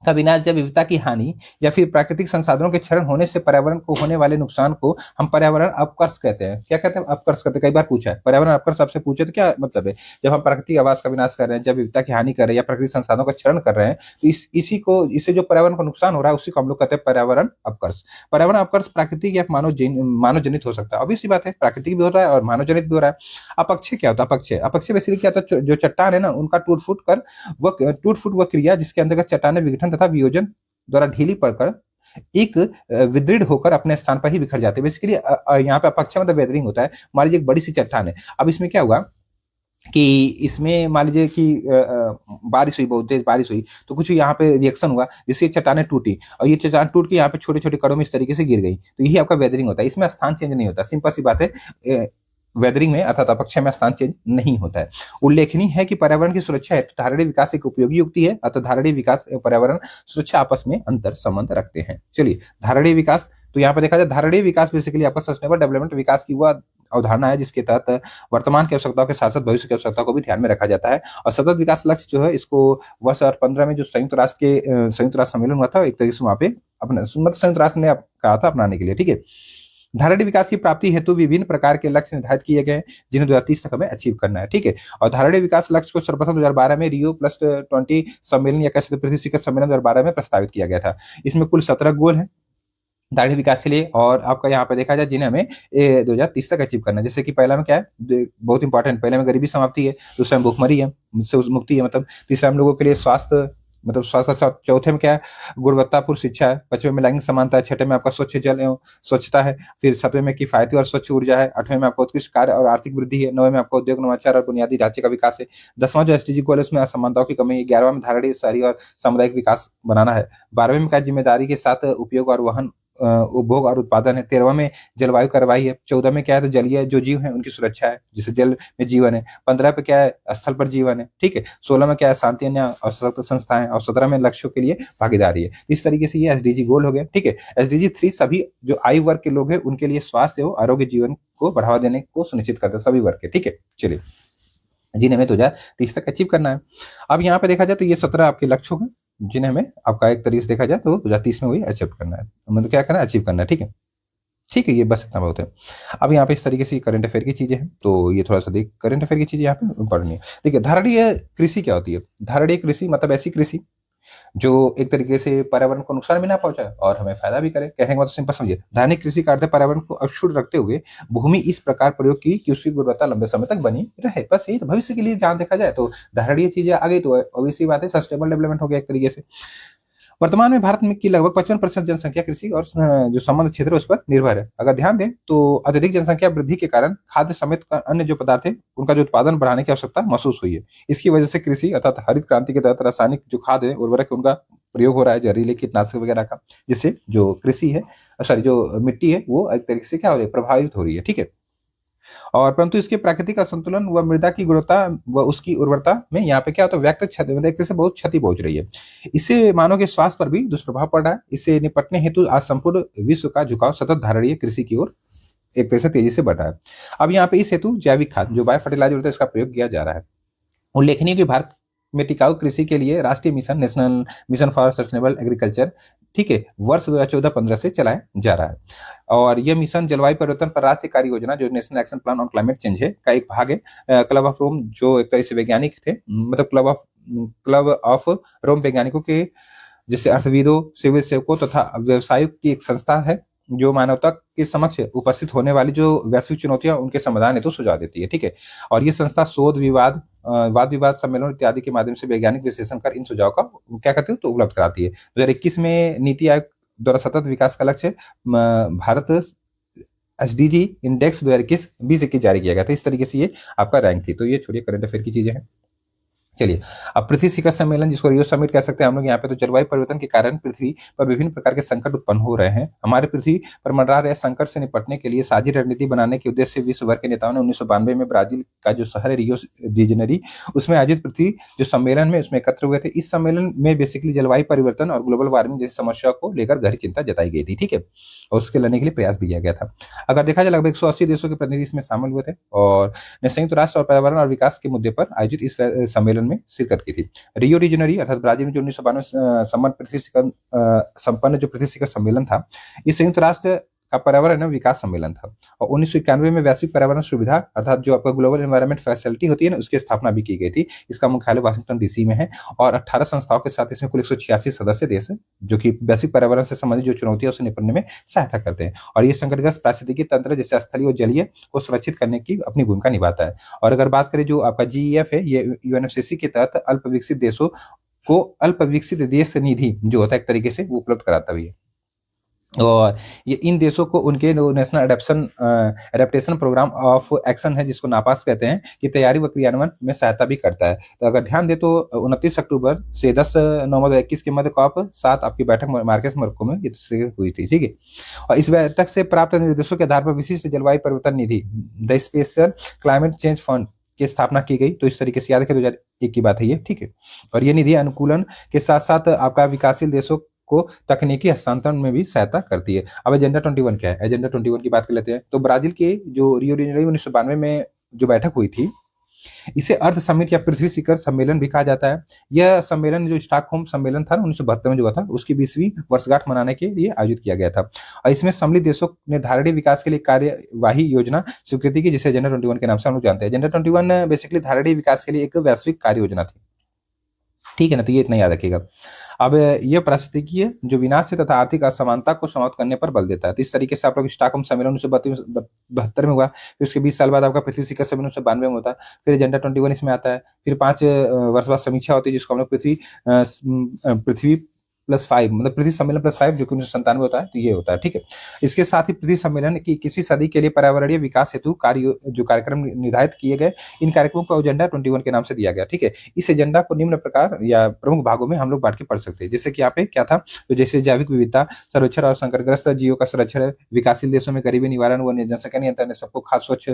[SPEAKER 1] का विनाश, जैव विविधता की हानि या फिर प्राकृतिक संसाधनों के क्षरण होने से पर्यावरण को होने वाले नुकसान को हम पर्यावरण अपकर्ष कहते हैं। क्या कहते हैं? अपकर्ष कहते हैं। कई बार पूछा है पर्यावरण अपकर्ष, आपसे पूछे तो क्या मतलब है? जब हम प्राकृतिक आवास का विनाश कर रहे हैं, जब विविधता की हानि कर रहे हैं या प्राकृतिक संसाधनों का क्षरण कर रहे हैं, तो इससे जो पर्यावरण को नुकसान हो रहा है उसी को हम लोग कहते हैं पर्यावरण अपकर्ष। पर्यावरण अपकर्ष प्राकृतिक या मानव जनित हो सकता है। ऑब्वियस सी बात है, प्राकृतिक भी हो रहा है और मानव जनित भी हो रहा है। अपक्षय क्या होता है? अपक्षय बेसिकली क्या होता है? जो चट्टान है ना, उनका टूट फूट वह क्रिया जिसके अंतर्गत चट्टाने विघटन तथा वियोजन द्वारा ढीली पड़कर एक विदृढ़ होकर अपने स्थान पर ही बिखर जाते हैं। बेसिकली यहाँ पे अपक्षय मतलब वेदरिंग होता है। मान लीजिए एक बड़ी सी चट्टान है, अब इसमें क्या हुआ कि इसमें मान लीजिए कि बारिश हुई, बहुत तेज बारिश हुई, तो कुछ यहाँ पे रिएक्शन हुआ जिससे चट्टानें टूटी और ये चट्टान टूट के यहाँ पे छोटे छोटे कणों में इस तरीके से गिर गई। तो यही आपका वेदरिंग होता है। इसमें स्थान चेंज नहीं होता, सिंपल सी बात है। वेदरिंग में अर्थात अपक्षय में स्थान चेंज नहीं होता है। उल्लेखनीय है कि पर्यावरण की सुरक्षा है तो धारणीय विकास एक उपयोगी युक्ति है, अतः धारणीय विकास पर्यावरण सुरक्षा आपस में अंतर संबंध रखते हैं। चलिए, धारणीय विकास, तो यहाँ पर देखा जाए धारणीय विकास बेसिकली आपका सस्टेनेबल डेवलपमेंट विकास की वह अवधारणा है जिसके तहत वर्तमान की आवश्यकताओं के साथ साथ भविष्य की आवश्यकताओं को भी ध्यान में रखा जाता है। और सतत विकास लक्ष्य जो है, इसको वर्ष 2015 में जो संयुक्त राष्ट्र सम्मेलन हुआ था, एक तरीके से वहां पे अपना संयुक्त राष्ट्र ने कहा था अपनाने के लिए। ठीक है, धारणीय विकास की प्राप्ति हेतु विभिन्न प्रकार के लक्ष्य निर्धारित किए गए जिन्हें 2030 तक हमें अचीव करना है। ठीक है, और धारणीय विकास लक्ष्य को सर्वप्रथम 2012 में Rio+20 सम्मेलन या कैसे पृथ्वी शिखर सम्मेलन 2012 में प्रस्तावित किया गया था। इसमें कुल 17 गोल है धारणीय विकास के लिए, और आपका यहाँ पे देखा जाए जिन्हें हमें 2030 तक अचीव करना है। जैसे कि पहला में क्या है, बहुत इंपॉर्टेंट, पहले में गरीबी समाप्ति है, दूसरा में भूखमरी है, मुक्ति है मतलब, तीसरा हम लोगों के लिए स्वास्थ्य मतलब स्वास्थ्य, चौथे में क्या है, गुणवत्तापूर्ण शिक्षा है, पांचवें में लैंगिक समानता है, छठे में आपका स्वच्छ जल एवं स्वच्छता है, फिर सातवें में किफायती और स्वच्छ ऊर्जा है, आठवें में आपका उत्कृष्ट कार्य और आर्थिक वृद्धि है, नौवें में आपका उद्योग नवाचार और बुनियादी ढांचे का विकास है, 10वां जो एसडीजी गोल है उसमें असमानताओं की कमी है, 11वां में धारणीय शहरी और सामुदायिक विकास बनाना है, 12वें में क्या जिम्मेदारी के साथ उपयोग और वहन उपभोग और उत्पादन है, 13वां में जलवायु कार्रवाई है, 14 में क्या है तो जलीय जो जीव है उनकी सुरक्षा है जिससे जल में जीवन है, 15 पे क्या है स्थल पर जीवन है। ठीक है, 16 में क्या है शांति अन्याय और सशक्त संस्थाएं, और 17 में लक्ष्यों के लिए भागीदारी है। इस तरीके से ये एसडीजी गोल हो गया। ठीक है, एसडीजी 3 सभी जो आयु वर्ग के लोग हैं उनके लिए स्वास्थ्य एवं आरोग्य जीवन को बढ़ावा देने को सुनिश्चित करते हैं, सभी वर्ग के। ठीक है, चलिए, जिन्हें हमें 2030 तक अचीव करना है। अब यहाँ पे देखा जाए तो ये 17 आपके लक्ष्य होंगे जिन्हें हमें आपका एक तरीके से देखा जाए तो 2030 में वही अचीव करना है, मतलब क्या करना है, अचीव करना है। ठीक है, ठीक है, ये बस इतना बहुत है। अब यहाँ पे इस तरीके से करंट अफेयर की चीजें हैं, तो ये थोड़ा सा देख, करंट अफेयर की चीजें यहाँ पे इंपॉर्टेंट है। देखिए, धारणीय कृषि क्या होती है? धारणीय कृषि मतलब ऐसी कृषि जो एक तरीके से पर्यावरण को नुकसान भी ना पहुंचाए और हमें फायदा भी करे। कहने का मतलब सिंपल समझिए, धारणीय कृषि का अर्थ है पर्यावरण को अक्षुण्ण रखते हुए भूमि इस प्रकार प्रयोग की कि उसकी गुणवत्ता लंबे समय तक बनी रहे। बस यही तो भविष्य के लिए जहां देखा जाए तो धारणीय चीजें आ गई तो ऑब्वियसली बात है सस्टेनेबल डेवलपमेंट हो गया एक तरीके से। वर्तमान में भारत में की लगभग 55% जनसंख्या कृषि और जो संबंध क्षेत्र है उस पर निर्भर है। अगर ध्यान दें तो अत्यधिक जनसंख्या वृद्धि के कारण खाद्य समेत अन्य जो पदार्थ है उनका जो उत्पादन बढ़ाने की आवश्यकता महसूस हुई है। इसकी वजह से कृषि अर्थात हरित क्रांति के तहत रासायनिक जो खाद है उर्वरक उनका प्रयोग हो रहा है, जहरीले कीटनाशक वगैरह का, जिससे जो कृषि है सॉरी जो मिट्टी है वो एक तरीके से क्या हो रही है, प्रभावित हो रही है। ठीक है, और परंतु इसके प्राकृतिक असंतुलन व मृदा की गुणवत्ता व उसकी उर्वरता में यहाँ पे क्या होता है, व्यक्त क्षति मतलब एक तरह से बहुत क्षति पहुंच रही है। इससे मानव के स्वास्थ्य पर भी दुष्प्रभाव पड़ रहा है। इससे निपटने हेतु आज संपूर्ण विश्व का झुकाव सतत धारणीय कृषि की ओर एक तरह से तेजी से बढ़ रहा है। अब यहाँ पे इस हेतु जैविक खाद जो बायो फर्टिलाइजर होता है इसका प्रयोग किया जा रहा है। उल्लेखनीय कि भारत में टिकाऊ कृषि के लिए राष्ट्रीय mission national mission for sustainable agriculture, ठीक है, वर्ष 2014-15 से चलाया जा रहा है। और यह मिशन जलवायु परिवर्तन पर राष्ट्रीय कार्य योजना जो national action plan on climate change है का एक भाग है। क्लब ऑफ रोम जो एक तरह से वैज्ञानिक थे, मतलब क्लब ऑफ रोम वैज्ञानिकों के जैसे अर्थविदों, सिविल सेवकों तथा व्यवसायों की एक संस्था है जो मानवता के समक्ष उपस्थित होने वाली जो वैश्विक चुनौतियां उनके समाधान हेतु सुझाव देती है। ठीक है, और ये संस्था शोध विवाद वाद विवाद सम्मेलन इत्यादि के माध्यम से वैज्ञानिक विश्लेषण कर इन सुझाव का क्या करती है तो उपलब्ध कराती है। 2021 में नीति आयोग द्वारा सतत विकास का लक्ष्य भारत एसडीजी इंडेक्स 2021-20 जारी किया गया था। इस तरीके से ये आपका रैंक थी। तो ये छोड़िए करंट अफेयर की चीजें हैं। चलिए, अब पृथ्वी शिखर सम्मेलन जिसको रियो समिट कह सकते हैं हम लोग, यहाँ पे तो जलवायु परिवर्तन के कारण पृथ्वी पर विभिन्न प्रकार के संकट उत्पन्न हो रहे हैं। हमारे पृथ्वी पर मंडरा रहे संकट से निपटने के लिए साझी रणनीति बनाने के उद्देश्य से विश्व भर के नेताओं ने 1992 में ब्राजील का जो शहर है रियो डी जेनेरी उसमें आयोजित पृथ्वी जो सम्मेलन में उसमें एकत्र हुए थे। इस सम्मेलन में बेसिकली जलवायु परिवर्तन और ग्लोबल वार्मिंग जैसी समस्या को लेकर गहरी चिंता जताई गई थी। ठीक है, और उसके लड़ने के लिए प्रयास भी किया गया था। अगर देखा जाए लगभग 180 देशों के प्रतिनिधि इसमें शामिल हुए थे और संयुक्त राष्ट्र और पर्यावरण और विकास के मुद्दे पर आयोजित इस सम्मेलन में शिरकत की थी। रियो डी जेनेरो अर्थात ब्राजील में जो 1992 संपन्न जो पृथ्वी शिखर सम्मेलन था, ये संयुक्त राष्ट्र का पर्यावरण विकास सम्मेलन था। और 1991 में वैश्विक पर्यावरण सुविधा अर्थात जो आपका ग्लोबल एनवायरनमेंट फैसिलिटी होती है ना, उसकी स्थापना भी की गई थी। इसका मुख्यालय वाशिंगटन डीसी में है और 18 संस्थाओं के साथ इसमें कुल 186 सदस्य देश हैं जो कि वैश्विक पर्यावरण से संबंधित जो चुनौतियां उसे निपटने में सहायता करते हैं। और ये संकटग्रस्त पारिस्थितिकी तंत्र जैसे स्थलीय और जलीय को सुरक्षित करने की अपनी भूमिका निभाता है। और अगर बात करें जो आपका जीईएफ है, ये यूएनएफसीसी के तहत अल्प विकसित देशों को अल्प विकसित देश निधि जो होता है एक तरीके से वो उपलब्ध कराता भी है। और ये इन देशों को उनके national adaptation programme of action है जिसको नापास कहते हैं कि तैयारी व क्रियान्वयन में सहायता भी करता है। तो अगर ध्यान दे तो 29 अक्टूबर से 10 नवंबर 2021 के मध्य COP 7 आपकी बैठक मार्केस मोरक्को में हुई थी, ठीक है। और इस बैठक से प्राप्त निर्देशों के आधार पर विशिष्ट जलवायु परिवर्तन निधि the special climate change fund की स्थापना की गई। तो इस तरीके से याद रखें 2001 की बात है ये, ठीक है। और ये निधि अनुकूलन के साथ साथ आपका विकासशील देशों को तकनीकी हस्तांतरण में भी सहायता करती है। अब एजेंडा 21 क्या है? एजेंडा 21 की बात कर लेते हैं। तो ब्राजील के जो रियो डी जेनेरो 1992 में जो बैठक हुई थी, इसे अर्थ समिट या पृथ्वी शिखर सम्मेलन भी कहा जाता है। यह सम्मेलन जो स्टॉकहोम सम्मेलन था 1972 में जो हुआ था, उसकी 20वीं वर्षगांठ मनाने के लिए आयोजित किया गया था। और इसमें सम्मिलित देशों ने धारणीय विकास के लिए कार्यवाही योजना स्वीकृति की, जिसे एजेंडा 21 के नाम से हम लोग जानते हैं। एजेंडा 21 बेसिकली धारणीय विकास के लिए एक वैश्विक कार्य योजना थी, ठीक है ना। तो ये इतना याद रखिएगा। अब यह पारिस्थितिकीय जो विनाश है तथा आर्थिक असमानता को समाप्त करने पर बल देता है। तो इस तरीके से आप लोग स्टॉकहोम सम्मेलन 1972 में हुआ, फिर उसके 20 साल बाद आपका पृथ्वी शिखर सम्मेलन 1992 में होता है, फिर एजेंडा 21 इसमें आता है, फिर 5 वर्ष बाद समीक्षा होती है जिसको हम लोग पृथ्वी +5 मतलब पृथ्वी सम्मेलन +5 जो कि 1997 होता है। तो ये होता है, ठीक है। इसके साथ ही पृथ्वी सम्मेलन की किसी सदी के लिए पर्यावरणीय विकास हेतु जो कार्यक्रम निर्धारित किए गए, इन कार्यक्रमों को एजेंडा 21 के नाम से दिया गया, ठीक है। इस एजेंडा को निम्न प्रकार या प्रमुख भागों में हम लोग बांट के पढ़ सकते हैं। जैसे कि यहाँ पे क्या था, तो जैसे जैविक विविधता संरक्षण और संकटग्रस्त जीवों का संरक्षण, विकासशील देशों में गरीबी निवारण व जनसंख्या नियंत्रण, सबको खास स्वच्छ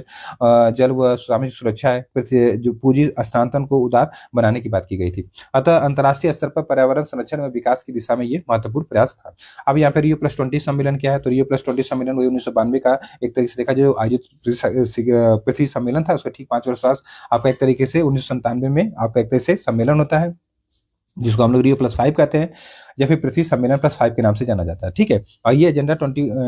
[SPEAKER 1] जल व सामाजिक सुरक्षा है, पृथ्वी जो पूंजी हस्तांतरण को उदार बनाने की बात की गई थी। अतः अंतर्राष्ट्रीय स्तर पर पर्यावरण संरक्षण व विकास की दिशा में ये महत्वपूर्ण प्रयास था। अब यहाँ पे रियो +20 सम्मेलन क्या है? तो रियो +20 सम्मेलन वही 1992 का एक तरीके से देखा जो आयोजित पृथ्वी सम्मेलन था, उसका ठीक 5 वर्ष बाद आपका एक तरीके से 1997 में आपका एक तरीके से सम्मेलन होता है जिसको हम लोग रियो +5 कहते हैं, या फिर पृथ्वी सम्मेलन +5 के नाम से जाना जाता है, ठीक है। और ये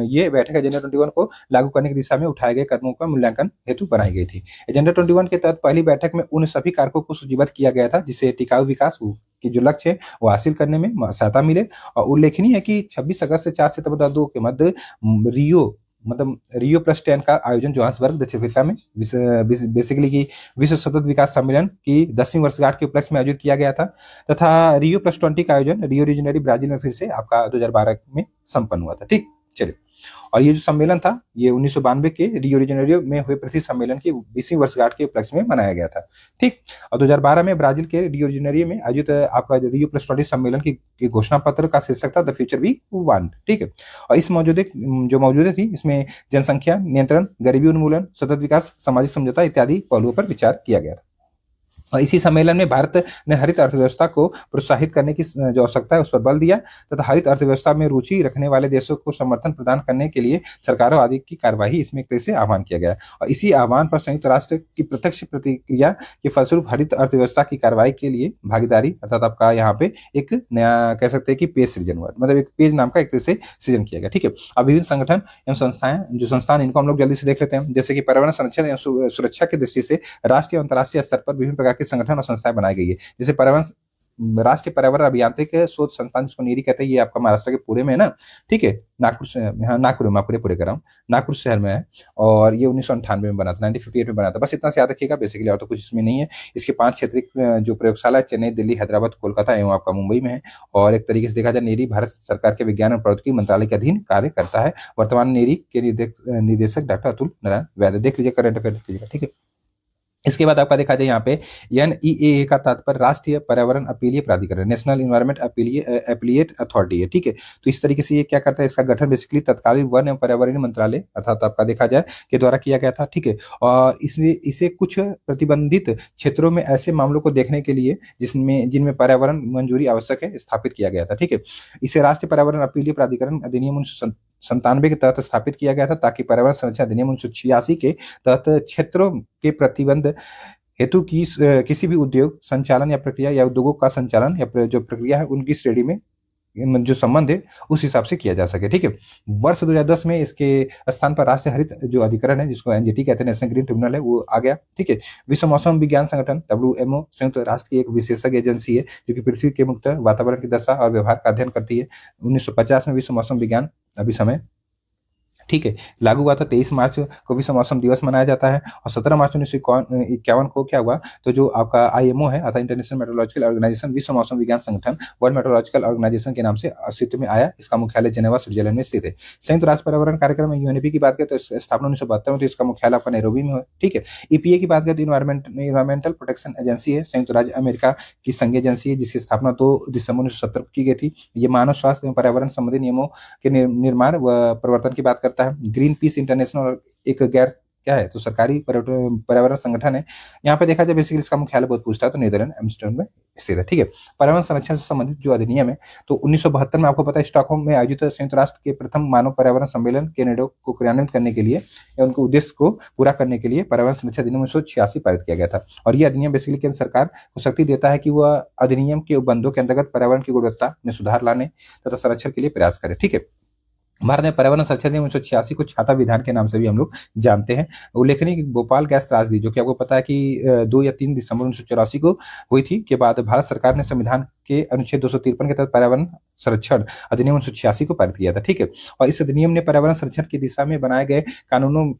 [SPEAKER 1] ये बैठक एजेंडा 21 को लागू करने की दिशा में उठाए गए कदमों का मूल्यांकन हेतु बनाई गई थी। एजेंडा 21 के तहत पहली बैठक में उन सभी कारकों को सूचीबद्ध किया गया था जिससे टिकाऊ विकास की जो लक्ष्य है वो हासिल करने में सहायता मिले। और उल्लेखनीय है कि 26 अगस्त से 4 सितंबर 2002 के मध्य रियो +10 का आयोजन जोहान्सबर्ग दक्षिण अफ्रीका में बेसिकली की विश्व सतत विकास सम्मेलन की 10वीं वर्षगांठ के उपलक्ष्य में आयोजित किया गया था, तथा रियो +20 का आयोजन रियो डी जेनेरो ब्राजील में फिर से आपका 2012 में संपन्न हुआ था, ठीक। चलिए, और ये जो सम्मेलन था ये 1992 के रियो डी जेनेरो में हुए पृथ्वी सम्मेलन की 20वीं वर्षगांठ के उपलक्ष्य में मनाया गया था, ठीक। और 2012 में ब्राजील के रियो डी जेनेरो में आयोजित आपका रियो +20 सम्मेलन की घोषणा पत्र का शीर्षक था द फ्यूचर वी वांट, ठीक है। और इस मौजूदा थी इसमें जनसंख्या नियंत्रण, गरीबी उन्मूलन, सतत विकास, सामाजिक समझौता इत्यादि पहलुओं पर विचार किया गया था। और इसी सम्मेलन में भारत ने हरित अर्थव्यवस्था को प्रोत्साहित करने की जो आवश्यकता है उस पर बल दिया तथा हरित अर्थव्यवस्था में रुचि रखने वाले देशों को समर्थन प्रदान करने के लिए सरकारों आदि की कार्यवाही इसमें एक तरह से आह्वान किया गया। और इसी आह्वान पर संयुक्त राष्ट्र की प्रत्यक्ष प्रतिक्रिया के फलस्वरूप हरित अर्थव्यवस्था की कार्रवाई के लिए भागीदारी अर्थात आपका यहाँ पे एक नया कह सकते हैं कि पेज सृजन हुआ, मतलब एक पेज नाम का एक तरह से सृजन किया गया, ठीक है। अब विभिन्न संगठन एवं संस्थान इनको हम लोग जल्दी से देख लेते हैं। जैसे कि पर्यावरण संरक्षण एवं सुरक्षा की दृष्टि से राष्ट्रीय और अंतर्राष्ट्रीय स्तर पर विभिन्न प्रकार के संगठन और संस्थाएं बनाई गई है। जैसे राष्ट्रीय पर्यावरण अभियांत्रिक शोध संस्थान जिसको नीरी कहते हैं, ये आपका महाराष्ट्र के पुणे में है ना, ठीक है। नागपुर शहर में है और ये 1998 में बना था, 1958 में बना था। बस इतना से याद रखिएगा बेसिकली, और तो कुछ इसमें नहीं है। इसके 5 क्षेत्रीय जो प्रयोगशाला चेन्नई, दिल्ली, हैदराबाद, कोलकाता एवं आपका मुंबई में है। और एक तरीके से देखा जाए नीरी भारत सरकार के विज्ञान और प्रौद्योगिकी मंत्रालय के अधीन कार्य करता है। वर्तमान नीरी के निदेशक डॉक्टर अतुल नारायण वैद्य। देख लीजिए, करंट अफेयर देख लीजिएगा, ठीक है। इसके बाद आपका देखा जाए यहाँ पे NEAA का तात्पर्य राष्ट्रीय पर्यावरण अपीलीय प्राधिकरण, नेशनल इन्वायरमेंट अपीलिएट अथॉरिटी है, ठीक है। तो इस तरीके से ये क्या करता है, इसका गठन बेसिकली तत्कालीन वन एवं पर्यावरण मंत्रालय अर्थात आपका देखा जाए के द्वारा किया गया था, ठीक है। और इसमें इसे कुछ प्रतिबंधित क्षेत्रों में ऐसे मामलों को देखने के लिए जिनमें पर्यावरण मंजूरी आवश्यक है स्थापित किया गया था, ठीक है। इसे राष्ट्रीय पर्यावरण अपीलीय प्राधिकरण अधिनियम 1997 के तहत स्थापित किया गया था ताकि पर्यावरण संरक्षण अधिनियम 1986 के तहत क्षेत्रों के प्रतिबंध हेतु किसी भी उद्योग संचालन या प्रक्रिया या उद्योगों का संचालन या जो प्रक्रिया है उनकी श्रेणी में जो संबंध है उस हिसाब से किया जा सके। ठीक है, वर्ष 2010 में इसके स्थान पर राष्ट्रीय हरित जो अधिकरण है जिसको एनजीटी कहते हैं, नेशनल ग्रीन ट्रिब्यूनल है, वो आ गया। ठीक है, विश्व मौसम विज्ञान संगठन WMO संयुक्त राष्ट्र की एक विशेषज्ञ एजेंसी है जो कि पृथ्वी के मुक्त वातावरण की दशा और व्यवहार का अध्ययन करती है। 1950 में विश्व मौसम विज्ञान अभी समय, ठीक है, लागू हुआ था। 23 मार्च को विश्व मौसम दिवस मनाया जाता है और 17 मार्च 1951 को क्या हुआ, तो जो आपका IMO है अर्थात इंटरनेशनल मेट्रोलॉजिकल ऑर्गेनाइजेशन, विश्व मौसम विज्ञान संगठन, वर्ल्ड मेट्रोलॉजिकल ऑर्गेनाइजेशन के नाम से अस्तित्व में आया। इसका मुख्यालय जेनेवा स्विट्जरलैंड में स्थित है। संयुक्त राष्ट्र पर्यावरण कार्यक्रम में UNEP की बात करें तो स्थापना 1972 में, तो इसका मुख्यालय आपका नैरोबी में है। ठीक है, EPA की बात करें तो इन्वायरमेंटल प्रोटेक्शन एजेंसी है, संयुक्त राज्य अमेरिका की संघ एजेंसी है जिसकी स्थापना 2 दिसंबर 1970 को की गई थी। ये मानव स्वास्थ्य एवं पर्यावरण संबंधी नियमों के निर्माण व प्रवर्तन की बात करता है। ग्रीन पीस इंटरनेशनल एक गैर क्या है, तो सरकारी पर्यावरण संगठन है। यहाँ पे देखा जाए बेसिकली इसका मुख्यालय बहुत पूछता है तो नीदरलैंड एम्स्टर्डम में स्थित है। ठीक है, पर्यावरण संरक्षण से संबंधित जो अधिनियम है, तो 1972 में आपको पता है स्टॉकहोम में आयोजित संयुक्त राष्ट्र के प्रथम मानव पर्यावरण सम्मेलन के निर्णयों को क्रियान्वित करने के लिए या उनके उद्देश्य को पूरा करने के लिए पर्यावरण संरक्षण अधिनियम 1986 पारित किया गया था। और यह अधिनियम बेसिकली केंद्र सरकार को शक्ति देता है कि वह अधिनियम के उपबंधों के अंतर्गत पर्यावरण की गुणवत्ता में सुधार लाने तथा संरक्षण के लिए प्रयास करे। ठीक है, भारत में पर्यावरण संरक्षण अधिनियम 1986 को छाता विधान के नाम से भी हम लोग जानते हैं। उल्लेखनीय भोपाल गैस त्रासदी जो कि आपको पता है कि 2 या 3 दिसंबर 1984 को हुई थी, के बाद भारत सरकार ने संविधान के अनुच्छेद 253 के तहत पर्यावरण संरक्षण अधिनियम 1986 को पारित किया था। ठीक है, और इस अधिनियम ने पर्यावरण संरक्षण की दिशा में बनाए गए कानूनों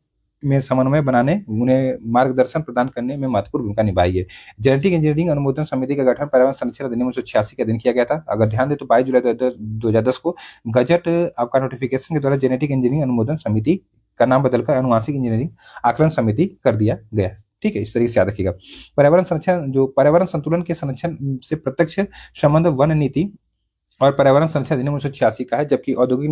[SPEAKER 1] में समन्वय बनाने, उन्हें मार्गदर्शन प्रदान करने में महत्वपूर्ण भूमिका निभाई है। जेनेटिक इंजीनियरिंग अनुमोदन समिति का गठन पर्यावरण संरक्षण अधिनियम 1986 के दिन किया गया था। अगर ध्यान दे तो 22 जुलाई 2010 को गजट आपका नोटिफिकेशन के द्वारा जेनेटिक इंजीनियरिंग अनुमोदन समिति का नाम बदलकर अनुवांशिक इंजीनियरिंग आकलन समिति कर दिया गया। ठीक है, इस तरीके से याद रखिएगा। पर्यावरण संरक्षण जो पर्यावरण संतुलन के संरक्षण से प्रत्यक्ष संबंध वन नीति और पर्यावरण संरक्षण अधिनियम 1986 का है, जबकि औद्योगिक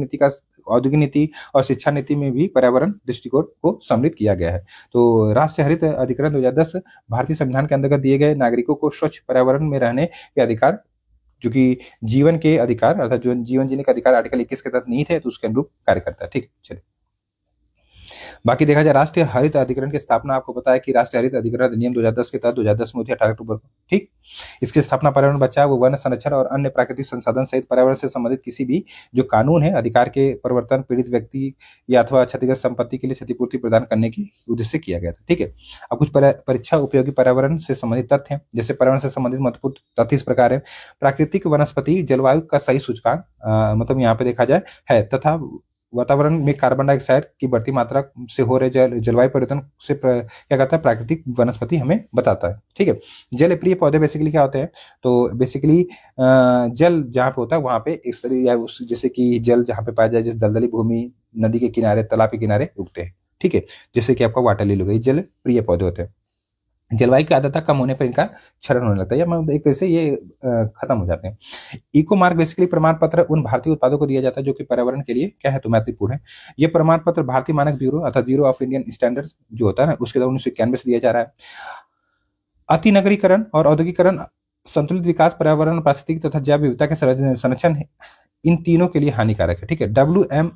[SPEAKER 1] नीति और शिक्षा नीति में भी पर्यावरण दृष्टिकोण को सम्मिलित किया गया है। तो राष्ट्रीय हरित अधिकरण 2010 भारतीय संविधान के अंतर्गत दिए गए नागरिकों को स्वच्छ पर्यावरण में रहने के अधिकार, जो कि जीवन के अधिकार अर्थात जो जीवन जीने का अधिकार आर्टिकल 21 के तहत निहित है, तो उसके अनुरूप कार्य करता है। ठीक, चलिए बाकी देखा जाए राष्ट्रीय हरित अधिकरण की स्थापना आपको पता है कि राष्ट्रीय हरित अधिकरण अधिनियम 2010 के तहत 2010 में हुई थी 18 अक्टूबर को। ठीक, इसकी स्थापना पर्यावरण बचाव, वन संरक्षण और अन्य प्राकृतिक संसाधन सहित पर्यावरण से संबंधित किसी भी जो कानून है अधिकार के परिवर्तन, पीड़ित व्यक्ति या अथवा क्षतिग्रस्त संपत्ति के लिए क्षतिपूर्ति प्रदान करने के उद्देश्य से किया गया था। ठीक है, अब कुछ परीक्षा उपयोगी पर्यावरण से संबंधित तथ्य हैं। जैसे पर्यावरण से संबंधित महत्वपूर्ण तथ्य इस प्रकार है। प्राकृतिक वनस्पति जलवायु का सही सूचकांक मतलब यहाँ पे देखा जाए है, तथा वातावरण में कार्बन डाइऑक्साइड की बढ़ती मात्रा से हो रहे जलवायु परिवर्तन से क्या करता है, प्राकृतिक वनस्पति हमें बताता है। ठीक है, जल प्रिय पौधे बेसिकली क्या होते हैं, तो बेसिकली जल जहाँ पे होता है वहां पे इस तरह या उस जैसे कि जल जहाँ पे पाया जाए, जैसे दलदली भूमि, नदी के किनारे, तालाब के किनारे उगते हैं। ठीक है, जैसे कि आपका वाटर लिली हो गई, जल प्रिय पौधे होते हैं। जलवायु की आर्द्रता कम होने पर इनका क्षरण होने लगता है, या एक तरह से ये खत्म हो जाते हैं। इको मार्क बेसिकली प्रमाण पत्र उन भारतीय उत्पादों को दिया जाता है जो कि पर्यावरण के लिए क्या है, तो महत्वपूर्ण है। ये प्रमाण पत्र भारतीय मानक ब्यूरो अर्थात ब्यूरो ऑफ इंडियन स्टैंडर्ड्स जो होता है ना, उसके द्वारा 1991 से दिया जा रहा है। अति नगरीकरण और औद्योगिकरण, संतुलित विकास, पर्यावरण, पारिस्थितिकी तथा जैव विविधता के संरक्षण इन तीनों के लिए हानिकारक है। ठीक है, WM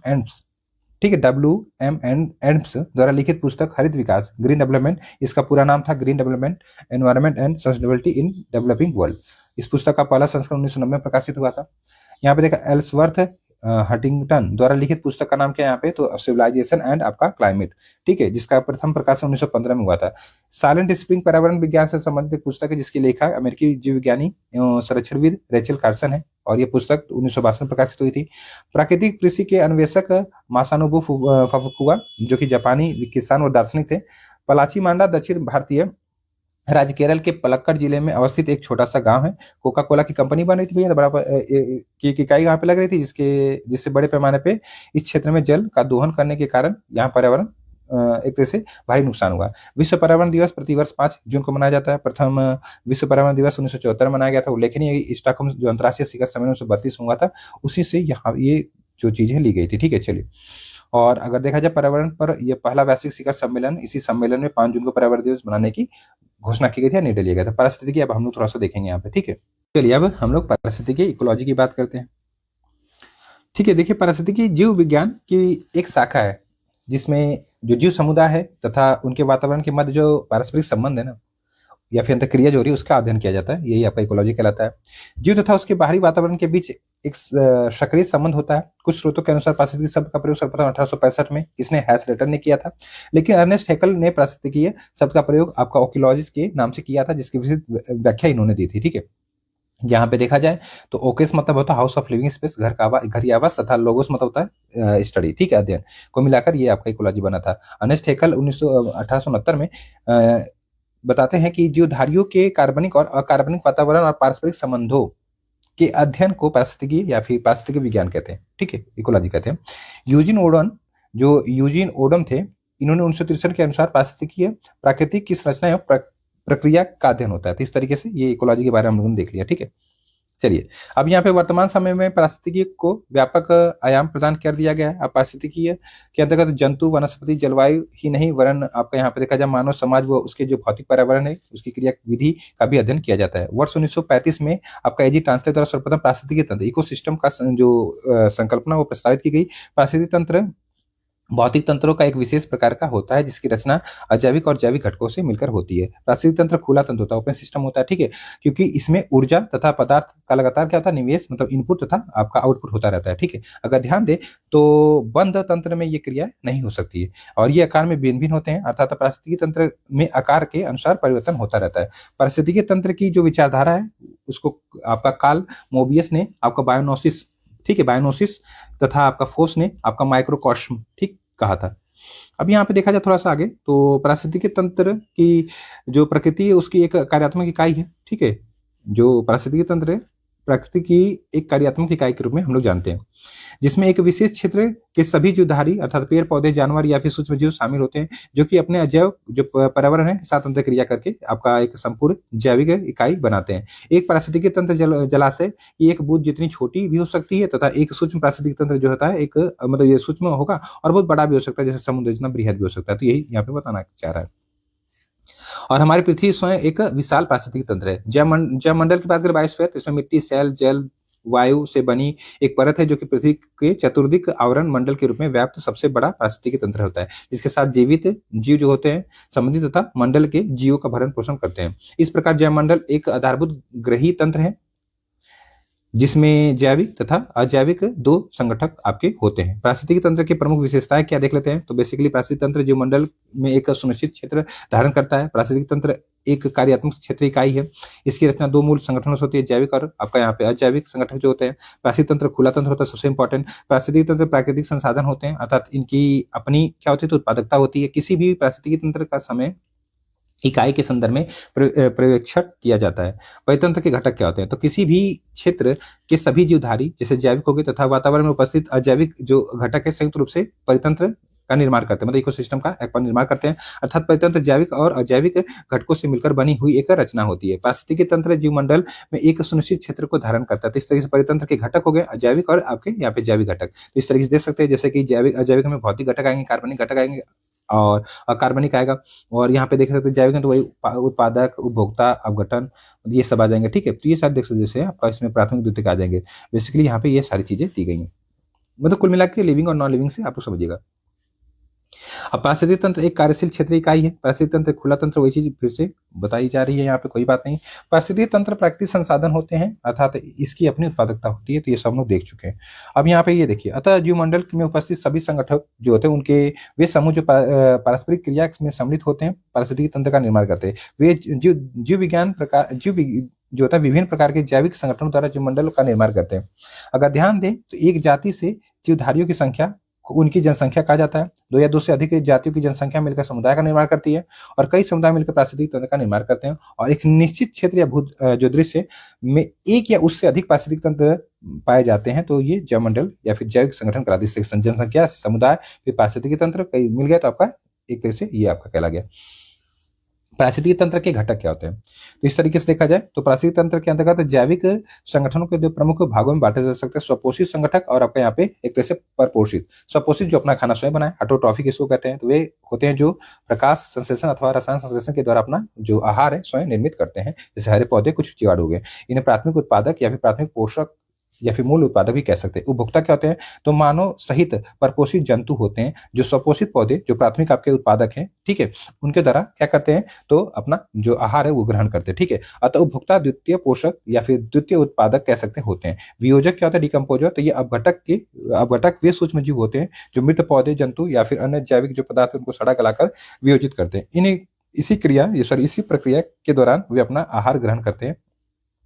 [SPEAKER 1] द्वारा लिखित पुस्तक हरित विकास, ग्रीन डेवलपमेंट, इसका पूरा नाम था green development, environment and sustainability in developing world. इस पुस्तक का पहला संस्करण 1990 में प्रकाशित हुआ था। यहाँ पे देखा एल्सवर्थ हंटिंगटन द्वारा लिखित पुस्तक का नाम क्या है यहाँ पे, तो सिविलाइजेशन एंड आपका क्लाइमेट। ठीक है, जिसका प्रथम प्रकाशन 1915 में हुआ था। साइलेंट स्प्रिंग पर्यावरण विज्ञान से संबंधित पुस्तक है जिसकी लेखक अमेरिकी जीव विज्ञानी संरक्षणविद रेचल कार्सन है, और यह पुस्तक 1962 में प्रकाशित हुई थी। प्राकृतिक कृषि के अन्वेषक मासानोबु फुकुवा जो कि जापानी किसान और दार्शनिक थे। पलाची मांडा दक्षिण भारतीय राज्य केरल के पलक्कड़ जिले में अवस्थित एक छोटा सा गांव है। कोका कोला की कंपनी बन रही थी भैया, बड़ा की इकाई यहाँ पे लग रही थी, जिससे बड़े पैमाने पे इस क्षेत्र में जल का दोहन करने के कारण यहाँ पर्यावरण एक तरह से भारी नुकसान हुआ। विश्व पर्यावरण दिवस प्रतिवर्ष 5 जून को मनाया जाता है। प्रथम विश्व पर्यावरण दिवस 1974 में मनाया गया था। उल्लेखनीय स्टॉकहोम जो अंतर्राष्ट्रीय शिखर सम्मेलन 1932 में हुआ था, उसी से यहाँ ये जो चीजें ली गई थी। ठीक है, चलिए, और अगर देखा जाए पर्यावरण पर यह पहला वैश्विक शिखर सम्मेलन, इसी सम्मेलन में 5 जून को पर्यावरण दिवस मनाने की घोषणा की गई थी, निर्णय लिया गया था। पारिस्थितिकी अब हम लोग थोड़ा सा देखेंगे यहाँ पे। ठीक है, चलिए अब हम लोग पारिस्थितिकी इकोलॉजी की बात करते हैं। ठीक है, देखिए पारिस्थितिकी जीव विज्ञान की एक शाखा है जिसमें जो जीव समुदाय है तथा उनके वातावरण के मध्य जो पारस्परिक संबंध है ना, या फिर अंतःक्रिया जो हो रही है उसका अध्ययन किया जाता है, यही आपका इकोलॉजी कहलाता है। जीव तथा उसके बाहरी वातावरण के बीच एक सक्रिय संबंध होता है। कुछ स्रोतों के अनुसार पारिस्थितिकी शब्द का प्रयोग सर्वप्रथम 1865 में किसने, हैसरेटर ने किया था, लेकिन अर्नेस्ट हैकेल ने पारिस्थितिकीय शब्द का प्रयोग आपका ओकियोलॉजिस्ट के नाम से किया था, जिसकी विस्तृत व्याख्या इन्होंने दी थी। ठीक है, यहाँ पे देखा जाए तो ओकेस मतलब होता है हाउस ऑफ लिविंग स्पेस, घर या आवास, तथा लोगोस मतलब होता है स्टडी, ठीक है, अध्ययन को मिलाकर ये आपका इकोलॉजी बना था। अर्नेस्ट हैकेल 1869 में बताते हैं कि जीवधारियों के कार्बनिक और अकार्बनिक वातावरण और पारस्परिक संबंधों के अध्ययन को पारिस्थितिकी या फिर पारिस्थितिकी विज्ञान कहते हैं। ठीक है, इकोलॉजी कहते हैं। यूजीन ओडम थे, इन्होंने 1963 के अनुसार पारिस्थितिकीय प्राकृतिक की संरचना एवं प्रक्रिया का अध्ययन होता है। तो इस तरीके से ये इकोलॉजी के बारे में हम लोगों ने देख लिया। ठीक है, चलिए अब यहाँ पे वर्तमान समय में पारिस्थितिकी को व्यापक आयाम प्रदान कर दिया गया है। अब पारिस्थितिकी के अंतर्गत जंतु, वनस्पति, जलवायु ही नहीं वरन आपका यहाँ पे देखा जाए मानव समाज व उसके जो भौतिक पर्यावरण है उसकी क्रिया विधि का भी अध्ययन किया जाता है। वर्ष 1935 में आपका एजी ट्रांसलेट द्वारा सर्वप्रथम पारिस्थितिकी तंत्र इकोसिस्टम का जो संकल्पना वो प्रस्तावित की गई। पारिस्थितिकी तंत्र भौतिक तंत्रों का एक विशेष प्रकार का होता है जिसकी रचना अजैविक और जैविक घटकों से मिलकर होती है। पारिस्थितिक तंत्र खुला तंत्र होता है, ओपन सिस्टम होता है। ठीक है, क्योंकि इसमें ऊर्जा तथा पदार्थ का लगातार क्या होता है, निवेश मतलब इनपुट तथा आपका आउटपुट होता रहता है। ठीक है, अगर ध्यान दे तो बंद तंत्र में ये क्रिया नहीं हो सकती है और ये आकार में भिन्न भिन्न होते हैं, अर्थात पारिस्थितिकी तंत्र में आकार के अनुसार परिवर्तन होता रहता है। पारिस्थितिकी तंत्र की जो विचारधारा है उसको आपका कार्ल मोबियस ने आपका बायोनोसिस, ठीक है, बायोनोसिस तथा आपका फोर्स ने आपका माइक्रोकॉस्म, ठीक, कहा था। अब यहाँ पे देखा जाए थोड़ा सा आगे तो पारिस्थितिकी तंत्र की जो प्रकृति है उसकी एक कार्यात्मक इकाई है। ठीक है, जो पारिस्थितिकी तंत्र है प्रकृति की एक कार्यात्मक इकाई के रूप में हम लोग जानते हैं, जिसमें एक विशेष क्षेत्र के सभी जीवधारी अर्थात पेड़ पौधे, जानवर या फिर सूक्ष्म जीव शामिल होते हैं, जो कि अपने अजैव जो पर्यावरण है के साथ अंतःक्रिया करके आपका एक संपूर्ण जैविक इकाई बनाते हैं। एक पारिस्थितिकी तंत्र जलाशय की एक बूंद जितनी छोटी भी हो सकती है तथा एक सूक्ष्म पारिस्थितिकी तंत्र जो होता है एक मतलब ये सूक्ष्म होगा और बहुत बड़ा भी हो सकता है, जैसे समुद्र जितना बृहद भी हो सकता है। तो यही यहाँ पे बताना चाह रहा है। और हमारी पृथ्वी स्वयं एक विशाल पारिस्थितिकी तंत्र है। जयमंडल की बात करें बायोस्फीयर, इसमें मिट्टी, सेल, जल, वायु से बनी एक परत है जो कि पृथ्वी के चतुर्दिक आवरण मंडल के रूप में व्याप्त सबसे बड़ा पारिस्थितिकी तंत्र होता है, जिसके साथ जीवित जीव जो होते हैं संबंधित तथा मंडल के जीवों का भरण पोषण करते हैं। इस प्रकार जयमंडल एक आधारभूत ग्रही तंत्र है जिसमें जैविक तथा अजैविक दो संगठक आपके होते हैं। पारिस्थितिकी तंत्र की प्रमुख विशेषताएं क्या देख लेते हैं। तो बेसिकली पारिस्थितिकी तंत्र जीवमंडल में एक सुनिश्चित क्षेत्र धारण करता है। पारिस्थितिकी तंत्र एक कार्यात्मक क्षेत्र इकाई है। इसकी रचना दो मूल संगठनों से होती है, जैविक और आपका यहाँ पे अजैविक संगठन जो होते हैं। पारिस्थितिकी तंत्र खुला तंत्र होता है, सबसे इंपॉर्टेंट। पारिस्थितिकी तंत्र प्राकृतिक संसाधन होते हैं, अर्थात इनकी अपनी क्या होती है तो उत्पादकता होती है। किसी भी पारिस्थितिकी तंत्र का समय इकाई के संदर्भ में पर्यवेक्षण किया जाता है। परितंत्र के घटक क्या होते हैं। तो किसी भी क्षेत्र के सभी जीवधारी जैसे जैविक हो गए तथा वातावरण में उपस्थित अजैविक जो घटक है संयुक्त रूप से परितंत्र का निर्माण करते हैं, मतलब इकोसिस्टम का एक निर्माण करते हैं। अर्थात परितंत्र जैविक और अजैविक घटकों से मिलकर बनी हुई एक रचना होती है। पारिस्थितिकी तंत्र जीवमंडल में एक सुनिश्चित क्षेत्र को धारण करता है। तो इस तरीके से परितंत्र के घटक हो गए अजैविक और आपके यहाँ पे जैविक घटक। तो इस तरीके से देख सकते हैं जैसे कि जैविक अजैविक में भौतिक घटक आएंगे, कार्बनिक घटक आएंगे और अकार्बनिक आएगा। और यहाँ पे देख सकते हैं जैविक है तो वही उत्पादक, उपभोक्ता, अपघटन, ये सब आ जाएंगे। ठीक है, तो ये सारे देख सकते जैसे आपका इसमें प्राथमिक द्वितीयक आ जाएंगे। बेसिकली यहाँ पे ये सारी चीजें दी गई हैं, मतलब कुल मिला के लिविंग और नॉन लिविंग से आप लोग समझिएगा। अब पारिस्थितिकी तंत्र एक कार्यशील क्षेत्र इकाई है। पारिस्थितिकी तंत्र खुला तंत्र, वही चीज फिर से बताई जा रही है, यहाँ पे कोई बात नहीं। पारिस्थितिकी तंत्र प्राकृतिक संसाधन होते हैं, अर्थात इसकी अपनी उत्पादकता होती है। तो ये सब लोग देख चुके हैं। अब यहाँ पे ये देखिए, अतः जीवमंडल में उपस्थित सभी संगठक जो होते हैं उनके वे समूह जो पारस्परिक क्रिया में सम्मिलित होते हैं पारिस्थितिकी तंत्र का निर्माण करते हैं। वे जीव विज्ञान प्रकार जो होता है विभिन्न प्रकार के जैविक संगठनों द्वारा जीवमंडल का निर्माण करते हैं। अगर ध्यान दें तो एक जाति से जीवधारियों की संख्या उनकी जनसंख्या कहा जाता है। दो या दो से अधिक जातियों की जनसंख्या मिलकर समुदाय का निर्माण करती है और कई समुदाय मिलकर पारिस्थितिकी तंत्र का निर्माण करते हैं। और एक निश्चित क्षेत्र या भू जो दृश्य में एक या उससे अधिक पारिस्थितिकी तंत्र पाए जाते हैं तो ये जैवमंडल या फिर जैविक संगठन कहलाते हैं। जनसंख्या, समुदाय, फिर पारिस्थितिकी तंत्र कई मिल गया तो आपका एक तरह से ये आपका कहला गया। पारिस्थितिकी तंत्र के घटक क्या होते हैं। तो इस तरीके से देखा जाए तो पारिस्थितिकी तंत्र के अंतर्गत जैविक संगठनों के दो प्रमुख भागों में बांटे जा सकते हैं, स्वपोषित संगठक और आपका यहाँ पे एक तरह से परपोषित। स्वपोषित जो अपना खाना स्वयं बनाए, ऑटोट्रॉफिक इसको कहते हैं। तो वे होते हैं जो प्रकाश संश्लेषण अथवा रसायन संश्लेषण के द्वारा अपना जो आहार है स्वयं निर्मित करते हैं, जैसे हरे पौधे, कुछ जीवाणु हो गए। इन्हें प्राथमिक उत्पादक या फिर प्राथमिक पोषक या फिर मूल उत्पादक भी कह सकते हैं। उपभोक्ता क्या होते हैं? तो मानव सहित परपोषित जंतु होते हैं जो स्वपोषित पौधे, जो प्राथमिक आपके उत्पादक हैं, ठीक है, उनके द्वारा क्या करते हैं? तो अपना जो आहार है वो ग्रहण करते हैं, ठीक है। अतः उपभोक्ता द्वितीय पोषक या फिर द्वितीय उत्पादक कह सकते होते हैं। वियोजक क्या होता है? डिकम्पोजर। तो ये अपघटक वे सूक्ष्म जीव होते हैं जो मृत पौधे, जंतु या फिर अन्य जैविक जो पदार्थ उनको सड़ा गलाकर वियोजित करते हैं। इन्हें इसी प्रक्रिया के दौरान वे अपना आहार ग्रहण करते हैं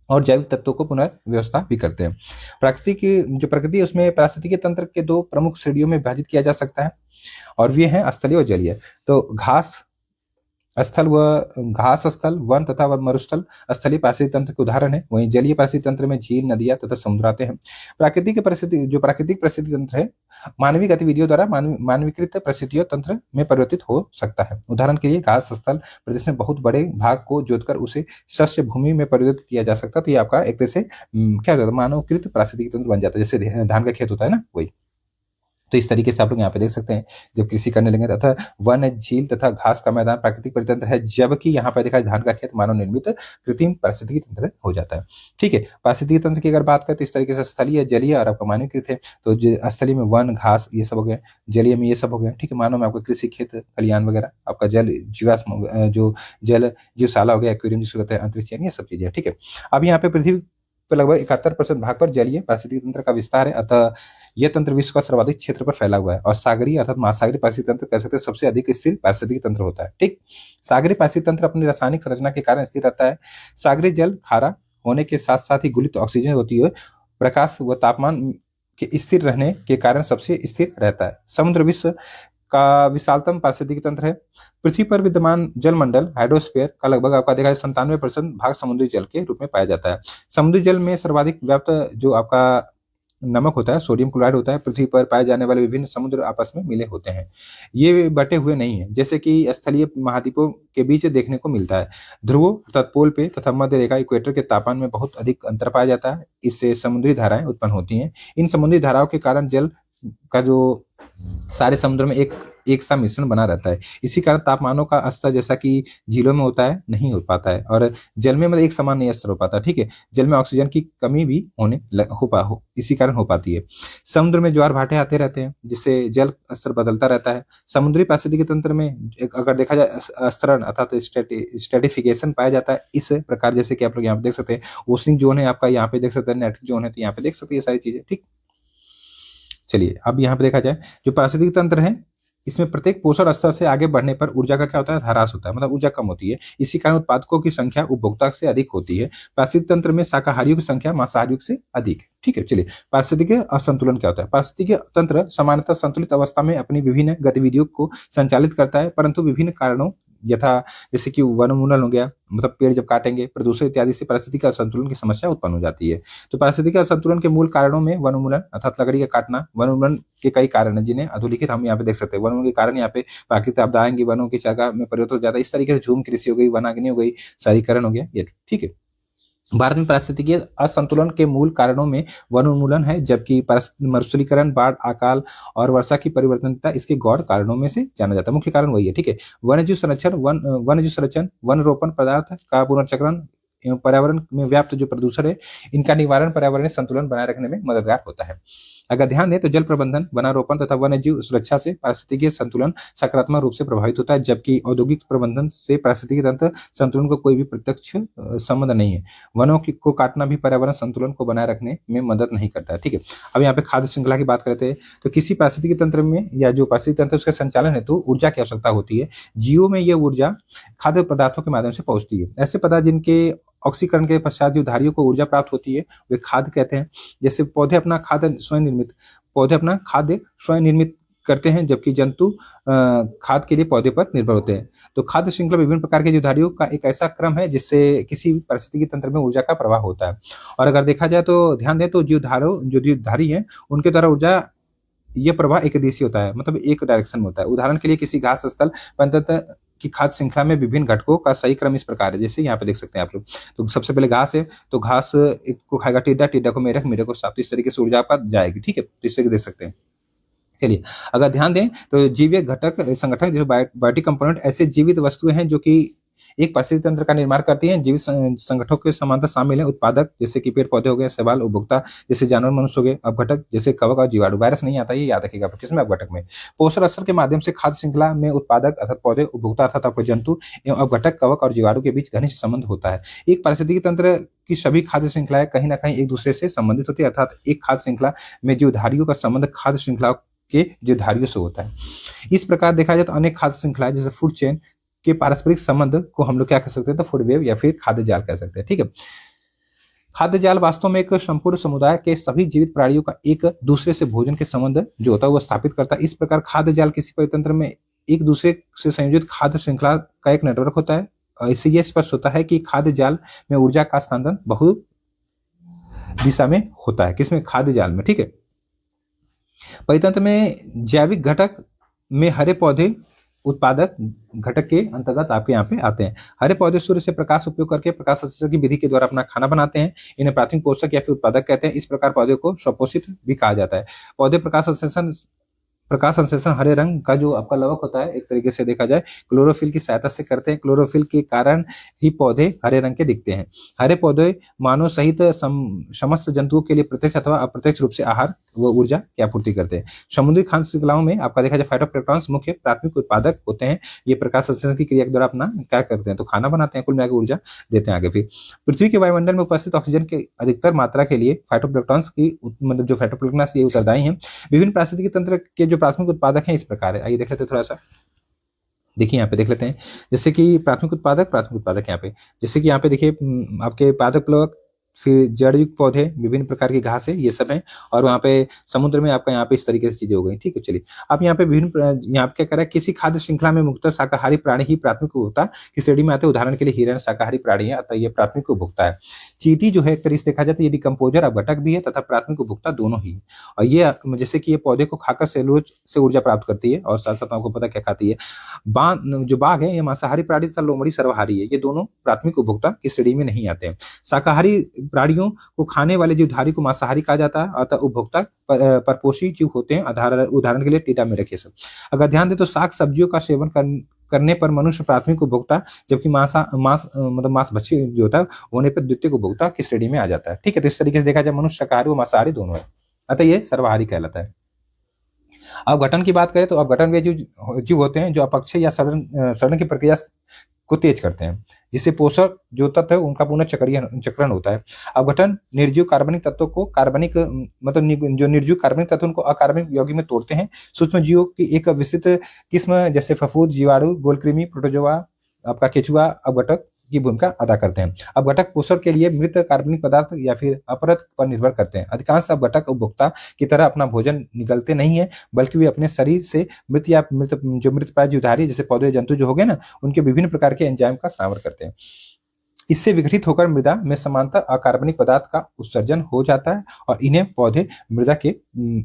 [SPEAKER 1] और जैविक तत्वों को पुनर्व्यवस्था भी करते हैं। प्रकृति है उसमें पारिस्थितिकी तंत्र के दो प्रमुख श्रेणियों में विभाजित किया जा सकता है और वे हैं स्थलीय और जलीय। तो घास स्थल, वन तथा वन मरुस्थल स्थलीय पारिस्थितिक तंत्र के उदाहरण है। वहीं जलीय पारिस्थितिक तंत्र में झील, नदियां तथा समुद्र आते हैं। प्राकृतिक पारिस्थितिक तंत्र है मानवीय गतिविधियों द्वारा मानवीकृत पारिस्थितिक तंत्र में परिवर्तित हो सकता है। उदाहरण के लिए घास स्थल प्रदेश में बहुत बड़े भाग को जोतकर उसे शस्य भूमि में परिवर्तित किया जा सकता है। तो ये आपका एक तरह से क्या होता है? मानवकृत पारिस्थितिक तंत्र बन जाता है, जैसे धान का खेत होता है ना, वही। तो इस तरीके से आप लोग यहाँ पे देख सकते हैं जब कृषि करने लगे तथा वन, झील तथा घास का मैदान प्राकृतिक परितंत्र है, जबकि यहाँ पे देखा धान का खेत मानव निर्मित कृत्रिम पारिस्थितिकी तंत्र हो जाता है। ठीक है, पारिस्थितिकी तंत्र की अगर बात करें तो इस तरीके से स्थलीय, जलीय और आपका मानवीकृत है। तो स्थलीय में वन, घास ये सब हो गया, जलीय में ये सब हो गया, ठीक है। मानव में आपका कृषि, खेत खलियान वगैरह, आपका जल जीवाश्म जो जल जीवशाला हो गया, एक्वेरियम जिसको कहते हैं, अंतरिक्ष यान, ये सब चीजें, ठीक है। अब यहाँ पे पृथ्वी पर लगभग 71% भाग पर जलीय पारिस्थितिकी तंत्र का विस्तार है, अतः यह तंत्र विश्व का सर्वाधिक क्षेत्र पर फैला हुआ है। और सागरीय अर्थात महासागरीय पारिस्थितिकी तंत्र कह सकते हैं सबसे अधिक स्थिर पारिस्थितिकी तंत्र होता है, ठीक। सागरीय पारिस्थितिकी तंत्र अपनी रासायनिक संरचना के कारण स्थिर रहता है। सागरीय जल खारा होने के साथ साथ ही गुलित ऑक्सीजन होती है, प्रकाश व तापमान के स्थिर रहने के कारण सबसे स्थिर रहता है। समुद्र विश्व का विशालतम पारिस्थितिकी तंत्र है। पृथ्वी पर विद्यमान जल मंडल हाइड्रोस्फीयर का लगभग आपका देखा 97% भाग समुद्री जल के रूप में पाया जाता है। समुद्री जल में सर्वाधिक व्याप्त जो आपका नमक होता है, सोडियम क्लोराइड होता है। पृथ्वी पर पाए जाने वाले विभिन्न समुद्र आपस में मिले होते हैं, ये बटे हुए नहीं है, जैसे कि स्थलीय महाद्वीपों के बीच देखने को मिलता है। ध्रुवों अर्थात पोल पे तथा मध्य रेखा इक्वेटर के तापमान में बहुत अधिक अंतर पाया जाता है, इससे समुद्री धाराएं उत्पन्न होती हैं। इन समुद्री धाराओं के कारण जल का जो सारे समुद्र में एक सा मिश्रण बना रहता है। इसी कारण तापमानों का स्तर जैसा कि झीलों में होता है नहीं हो पाता है, और जल में मतलब एक समान नहीं स्तर हो पाता, ठीक है। जल में ऑक्सीजन की कमी भी इसी कारण हो पाती है। समुद्र में ज्वार भाटे आते रहते हैं, जिससे जल स्तर बदलता रहता है। समुद्री पारिस्थितिकी तंत्र में अगर देखा जाए स्तरण अर्थात स्ट्रेटिफिकेशन पाया जाता है। इस प्रकार जैसे कि आप लोग यहाँ पे देख सकते हैं, ओशनिक जोन है आपका, यहाँ पे देख सकते हैं नेट्रिक जोन है, तो यहाँ पे देख सकते हैं ये सारी चीजें, ठीक। चलिए अब यहाँ पे देखा जाए जो पारिस्थितिकी तंत्र है, इसमें प्रत्येक पोषण स्तर से आगे बढ़ने पर ऊर्जा का क्या होता है? ह्रास होता है, मतलब ऊर्जा कम होती है। इसी कारण उत्पादकों की संख्या उपभोक्ता से अधिक होती है। पारिस्थितिकी तंत्र में शाकाहारियों की संख्या मांसाहारियों से अधिक है, ठीक है। चलिए पारिस्थितिकी असंतुलन क्या होता है? पारिस्थितिकी तंत्र सामान्यतः संतुलित अवस्था में अपनी विभिन्न गतिविधियों को संचालित करता है, परंतु विभिन्न कारणों यथा जैसे कि वनोन्मूलन हो गया, मतलब पेड़ जब काटेंगे, प्रदूषण इत्यादि से पारिस्थितिकी असंतुलन की समस्या उत्पन्न हो जाती है। तो पारिस्थितिकी असंतुलन के मूल कारणों में वनोन्मूलन अर्थात लकड़ी का काटना, वनोन्मूलन के कई कारण हैं जिन्हें अधोलिखित हम यहाँ पे देख सकते हैं। वनों के कारण यहाँ पे प्राकृतिक आपदाएं आएंगी, वनों की जगह में परिवर्तन हो जाता है। इस तरीके से झूम कृषि हो गई, वनाग्नि हो गई, शहरीकरण हो गया, ये ठीक है। भारत में पारिस्थितिकीय असंतुलन के मूल कारणों में वनोन्मूलन है, जबकि मरुस्थलीकरण, बाढ़, अकाल और वर्षा की परिवर्तनता इसके गौण कारणों में से जाना जाता है। मुख्य कारण वही है, ठीक है। वन्यजीव संरक्षण, वन रोपण पदार्थ का पुनर्चक्रण एवं पर्यावरण में व्याप्त जो प्रदूषण है, इनका निवारण पर्यावरणीय संतुलन बनाए रखने में मददगार होता है। अगर ध्यान दें तो जल प्रबंधन, वनारोपण तथा वन्यजीव सुरक्षा से पारिस्थितिकीय संतुलन सकारात्मक रूप से प्रभावित होता है, जबकि औद्योगिक प्रबंधन से पारिस्थितिकीय तंत्र संतुलन को कोई भी प्रत्यक्ष संबंध नहीं है। वनों को काटना भी पर्यावरण संतुलन को बनाए रखने में मदद नहीं करता है, ठीक है। अब यहाँ पे खाद्य श्रृंखला की बात करते हैं तो किसी पारिस्थितिकीय तंत्र में या जो पारिस्थितिक तंत्र उसके संचालन हेतु ऊर्जा की आवश्यकता होती है। जीवों में यह ऊर्जा खाद्य पदार्थों के माध्यम से पहुंचती है। ऐसे पदार्थ जिनके ऑक्सीकरण के पश्चात जो धारियों को ऊर्जा प्राप्त होती है वे खाद्य कहते हैं। जैसे पौधे अपना खाद्य स्वयं निर्मित करते हैं, जबकि जंतु खाद्य के लिए पौधे पर निर्भर होते हैं। तो खाद्य श्रृंखला विभिन्न प्रकार के जीवधारियों का एक ऐसा क्रम है जिससे किसी भी पारिस्थितिकी तंत्र में ऊर्जा का प्रवाह होता है। और अगर देखा जाए तो ध्यान दें तो जीवधारी हैं उनके द्वारा ऊर्जा यह प्रवाह एक दिशीय होता है, मतलब एक डायरेक्शन में होता है। उदाहरण के लिए किसी घास स्थल पंतत की खाद्य श्रृंखला में विभिन्न घटकों का सही क्रम इस प्रकार है, जैसे यहाँ पे देख सकते हैं आप लोग। तो सबसे पहले घास है, तो घास एक को खाएगा टिड्डा, टिड्डा को मेढक, मेढक को सांप, तो इस तरीके से ऊर्जा पर जाएगी, ठीक है। तो इस तरीके देख सकते हैं। चलिए अगर ध्यान दें तो जीवीय घटक संगठन जो बायोटिक कंपोनेंट ऐसे जीवित वस्तुएं हैं जो कि एक पारिस्थितिक तंत्र का निर्माण करती है। जीवित संगठनों के समानता शामिल है। उत्पादक जैसे कि पेड़ पौधे हो गए, शैवाल, उपभोक्ता जैसे जानवर मनुष्य हो गए, अपघटक जैसे कवक और जीवाणु। वायरस नहीं आता, ये याद रखिएगा किसमें, अपघटक में। पोषण स्तर के माध्यम से खाद्य श्रृंखला में उत्पादक अर्थात पौधे, उपभोक्ता अर्थात आपके जंतु एवं अपघटक कवक और जीवाणु के बीच घनिष्ठ संबंध होता है। एक पारिस्थितिकी तंत्र की सभी खाद्य श्रृंखलाएं कहीं ना कहीं एक दूसरे से संबंधित होती है, अर्थात एक खाद्य श्रृंखला में जीवधारियों का संबंध खाद्य श्रृंखला के जीवधारियों से होता है। इस प्रकार देखा जाए तो अनेक खाद्य श्रृंखलाएं जैसे फूड चेन के पारस्परिक संबंध को हम लोग क्या कह सकते हैं, तो फूड वेव या फिर खाद्य जाल कह सकते हैं। ठीक है, खाद्य जाल वास्तव में एक संपूर्ण समुदाय के सभी जीवित प्राणियों का एक दूसरे से भोजन के संबंध जो होता है वो स्थापित करता है। इस प्रकार खाद्य जाल किसी परितंत्र में एक दूसरे से संयोजित खाद्य श्रृंखला का एक नेटवर्क होता है। इससे यह स्पष्ट होता है कि खाद्य जाल में ऊर्जा का स्थानांतरण बहु दिशा में होता है। किसमें, खाद्य जाल में। ठीक है, परितंत्र में जैविक घटक में हरे पौधे उत्पादक घटक के अंतर्गत आपके यहाँ पे आते हैं। हरे पौधे सूर्य से प्रकाश उपयोग करके प्रकाश संश्लेषण की विधि के द्वारा अपना खाना बनाते हैं। इन्हें प्राथमिक पोषक या फिर उत्पादक कहते हैं। इस प्रकार पौधे को स्वपोषित भी कहा जाता है। पौधे प्रकाश संश्लेषण हरे रंग का जो आपका लवक होता है, एक तरीके से देखा जाए क्लोरोफिल की सहायता से करते हैं। क्लोरोफिल के कारण ही पौधे हरे रंग के दिखते हैं। हरे पौधे मानव सहित समस्त जंतुओं के लिए प्रत्यक्ष अथवा अप्रत्यक्ष रूप से आहार व ऊर्जा की आपूर्ति करते हैं। समुद्री खाद्य श्रृंखलाओं में आपका देखा जाए फाइटोप्लैंक्टन्स मुख्य प्राथमिक उत्पादक होते हैं। ये प्रकाश संश्लेषण की क्रिया के द्वारा अपना क्या करते हैं, तो खाना बनाते हैं, कुल मिलाकर ऊर्जा देते हैं। आगे फिर पृथ्वी के वायुमंडल में उपस्थित ऑक्सीजन के अधिकतर मात्रा के लिए फाइटोप्लैंक्टन्स की मतलब जो फाइटोप्लैंक्टन्स ये उत्तरदायी हैं। विभिन्न पारिस्थितिकी तंत्र के जो प्राथमिक उत्पादक हैं इस प्रकार है। आइए देख लेते हैं थोड़ा सा, देखिए यहाँ पे देख लेते हैं। जैसे कि प्राथमिक उत्पादक यहाँ पे, जैसे कि यहाँ पे देखिए आपके पादप प्लवक, फिर जड़युक्त पौधे, विभिन्न प्रकार की घास है, ये सब है। और वहाँ पे समुद्र में आपका यहाँ पे इस तरीके से चीजें हो गई। ठीक है, चलिए आप यहाँ पे विभिन्न यहाँ पे क्या करें, किसी खाद्य श्रृंखला में मुख्यतः शाकाहारी प्राणी ही प्राथमिक उपभोक्ता की श्रेणी में आते हैं। उदाहरण के लिए हिरण शाकाहारी प्राणी है, अतः ये प्राथमिक उपभोक्ता है। चींटी जो है एक तरीके से देखा जाए तो ये डिकम्पोजर अपघटक भी है तथा प्राथमिक उपभोक्ता दोनों ही है। और ये जैसे कि ये पौधे को खाकर सेलुलोज से ऊर्जा प्राप्त करती है और साथ साथ आपको पता क्या खाती है, जो बाघ है ये मांसाहारी प्राणी तथा लोमड़ी सर्वाहारी है। ये दोनों प्राथमिक उपभोक्ता की श्रेणी में नहीं आते हैं। शाकाहारी प्राणियों को खाने वाले जीवधारी को मांसाहारी कहा जाता है, अतः उपभोक्ता परपोषी जीव होते हैं। उदाहरण के लिए टीडा में रखिए सब। अगर ध्यान दे तो साग सब्जियों का सेवन करने पर मनुष्य प्राथमिक उपभोक्ता, जबकि मांस भक्षी जो होता है होने पर द्वितीय उपभोक्ता की श्रेणी में आ जाता है। ठीक है, तो इस तरीके से देखा जाए मनुष्य शाकाहारी व मांसाहारी दोनों है, अतः ये सर्वाहारी कहलाता है। अपघटन की बात करें तो अपघटन वे जीव होते हैं जो अपक्षय या सड़न की प्रक्रिया को तेज करते हैं, जिससे पोषक जो तत्व है उनका पुनः चक्रण होता है। अपघटन निर्जीव कार्बनिक तत्वों को जो निर्जीव कार्बनिक तत्व उनको अकार्बनिक यौगिक में तोड़ते हैं। सूक्ष्म जीवों की एक विस्तृत किस्म जैसे फफूंद, जीवाणु, गोलकृमि, प्रोटोजोआ, आपका केचुआ अपघटक की भूमिका अदा करते हैं। अपघटक पोषण के लिए मृत कार्बनिक पदार्थ या फिर अपरत पर निर्भर करते हैं। अधिकांश अपघटक उपभोक्ता की तरह अपना भोजन निगलते नहीं है, बल्कि वे अपने शरीर से मृत प्राय जीवधारी जैसे पौधे जंतु जो हो गए ना, उनके विभिन्न प्रकार के एंजाइम का स्रावन करते हैं। इससे विघटित होकर मृदा में समानता अकार्बनिक पदार्थ का उत्सर्जन हो जाता है और इन्हें पौधे मृदा के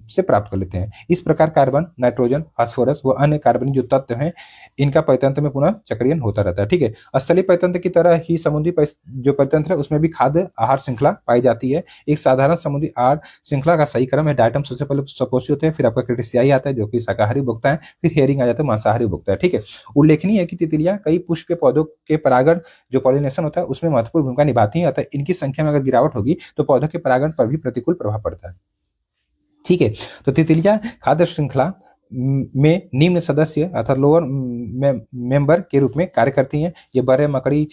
[SPEAKER 1] से प्राप्त कर लेते हैं। इस प्रकार कार्बन, नाइट्रोजन, फास्फोरस व अन्य कार्बनिक जो तत्व हैं इनका परितंत्र में पुनः चक्रियन होता रहता है। ठीक है, स्थलीय परितंत्र की तरह ही समुद्री जो परितंत्र है उसमें भी खाद्य आहार श्रृंखला पाई जाती है। एक साधारण समुद्री आहार श्रृंखला का सही क्रम है, डायटम सबसे पहले सपोषी होते हैं, फिर आपका क्रेटेशियाई आता है जो कि शाकाहारी उपभोक्ता है, फिर हेरिंग आ जाता है मांसाहारी उपभोक्ता है। ठीक है, उल्लेखनीय है कि तितलियां कई पुष्प पौधों के परागण जो पॉलिनेशन होता है उसमें महत्वपूर्ण भूमिका निभाती है, अतः इनकी संख्या में अगर गिरावट होगी तो पौधों के परागण पर भी प्रतिकूल प्रभाव पड़ता है। ठीक है, तो तितलियां खाद्य श्रृंखला में निम्न सदस्य अर्थात लोअर मेंबर के रूप में कार्य करती हैं। ये बड़े, मकड़ी,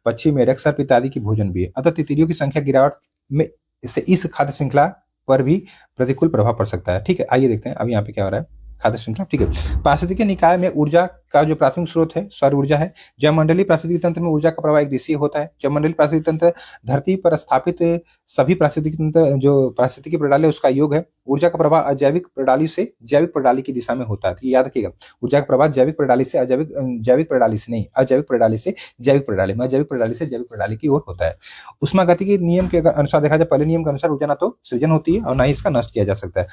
[SPEAKER 1] पक्षी, मेढक, सर्प इत्यादि की भोजन भी है, अतः तितलियों की संख्या गिरावट में से इस खाद्य श्रृंखला पर भी प्रतिकूल प्रभाव पड़ सकता है। ठीक है, आइए देखते हैं अब यहाँ पे क्या हो रहा है खाद्य श्रृंखला। ठीक है, पारिस्थितिकीय निकाय में ऊर्जा का जो प्राथमिक स्रोत है सौर ऊर्जा है। जयमंडलीय पारिस्थितिकी तंत्र में ऊर्जा का प्रवाह एक दिशीय होता है। जयमंडलीय पारिस्थितिकी तंत्र धरती पर स्थापित सभी पारिस्थितिकी तंत्र जो पारिस्थितिकी प्रणाली है उसका योग है। ऊर्जा का प्रवाह अजैविक प्रणाली से जैविक प्रणाली की दिशा में होता है, तो याद रखिएगा ऊर्जा का प्रवाह जैविक प्रणाली से जैविक प्रणाली से नहीं, अजैविक प्रणाली से जैविक प्रणाली में, अजैविक प्रणाली से जैविक प्रणाली की ओर होता है। उष्मागतिकी नियम के अनुसार देखा जाए, पहले नियम के अनुसार ऊर्जा ना तो सृजन होती है और ना ही इसका नष्ट किया जा सकता है,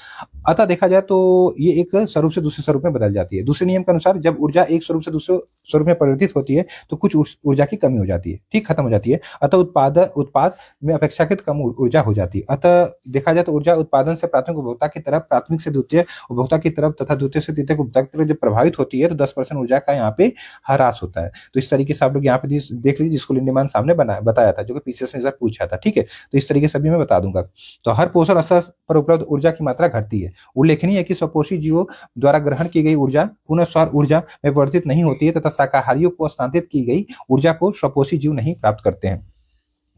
[SPEAKER 1] अतः देखा जाए तो ये एक स्वरूप से दूसरे स्वरूप में बदल जाती है। दूसरे नियम के अनुसार जब ऊर्जा एक स्वरूप से दूसरे स्वरूप में परिवर्तित होती है तो कुछ ऊर्जा की कमी हो जाती है, ठीक, खत्म हो जाती है। अतः उत्पाद में अपेक्षाकृत कम ऊर्जा हो जाती है। अतः देखा जाए तो ऊर्जा उत्पादन से प्राथमिक उपभोक्ता की तरफ, प्राथमिक से द्वितीय उपभोक्ता की तरफ तथा द्वितीय से तृतीय उपभोक्ता की तरफ जब प्रभावित होती है तो 10% ऊर्जा का यहाँ पे ह्रास होता है। तो इस तरीके से आप लोग यहाँ पे देख लीजिए, जिसको लिंडेमान साहब ने बताया था, जो कि पीसीएस में इस बार पूछा था, ठीक है। तो इस तरीके से अभी मैं बता दूंगा। तो हर पोषण स्तर पर उपलब्ध ऊर्जा की मात्रा घटती है। उल्लेखनीय है कि स्वपोषी जीवों द्वारा ग्रहण की गई ऊर्जा पुनः सौर ऊर्जा में परिवर्तित नहीं होती है तथा शाकाहारियों को हस्तांतरित की गई ऊर्जा को स्वपोषी जीव नहीं प्राप्त करते हैं।